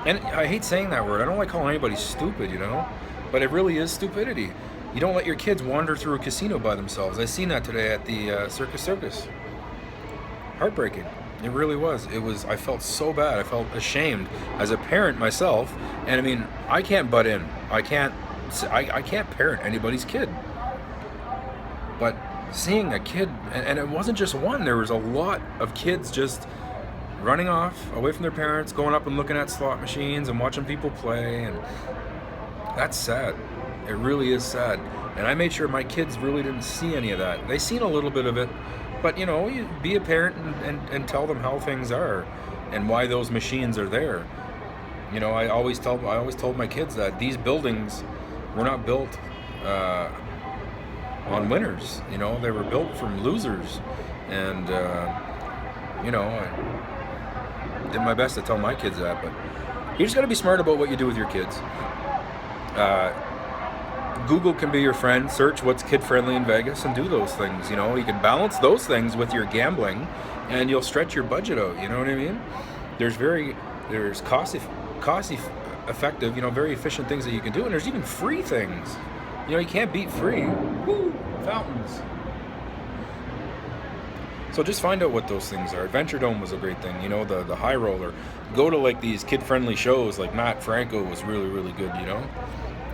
and I hate saying that word. I don't like calling anybody stupid, but it really is stupidity. You don't let your kids wander through a casino by themselves. I seen that today at the Circus. Heartbreaking. It really was. I felt so bad. I felt ashamed as a parent myself. And I mean, I can't butt in. I can't parent anybody's kid. But seeing a kid, and it wasn't just one, there was a lot of kids just running off away from their parents, going up and looking at slot machines and watching people play. And that's sad. It really is sad. And I made sure my kids really didn't see any of that. They seen a little bit of it. But you be a parent and tell them how things are and why those machines are there. I always told my kids that these buildings were not built on winners. They were built from losers. And I did my best to tell my kids that. But you just got to be smart about what you do with your kids. Google can be your friend. Search what's kid-friendly in Vegas and do those things. You can balance those things with your gambling, and you'll stretch your budget out. You know what I mean? There's cost effective, very efficient things that you can do, and there's even free things. You can't beat free. Woo! Fountains. So just find out what those things are. Adventure Dome was a great thing. The high roller. Go to like these kid-friendly shows. Like Matt Franco was really, really good.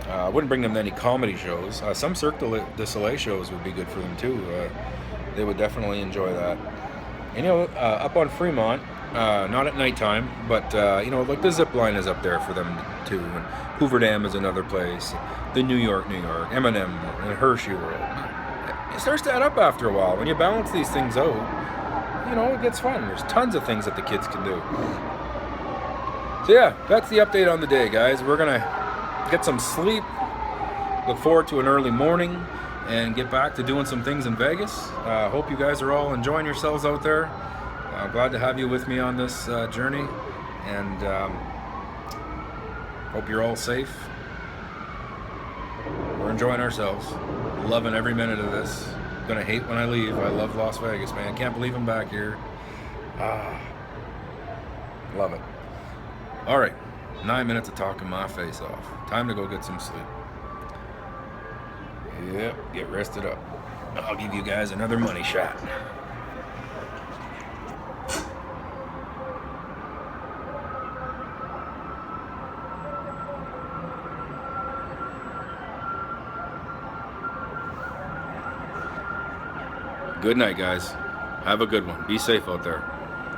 I wouldn't bring them to any comedy shows. Some Cirque du Soleil shows would be good for them too. They would definitely enjoy that. And, up on Fremont, not at nighttime, but like the zip line is up there for them too. And Hoover Dam is another place. The New York, M&M and Hershey World. It starts to add up after a while. When you balance these things out, it gets fun. There's tons of things that the kids can do. So yeah, that's the update on the day, guys. We're gonna get some sleep, look forward to an early morning, and get back to doing some things in Vegas. Hope you guys are all enjoying yourselves out there. Glad to have you with me on this journey, and hope you're all safe. We're enjoying ourselves, loving every minute of this. Gonna hate when I leave. I love Las Vegas, man. Can't believe I'm back here. Love it. All right. 9 minutes of talking my face off. Time to go get some sleep. Yep, get rested up. I'll give you guys another money shot. Good night, guys. Have a good one. Be safe out there.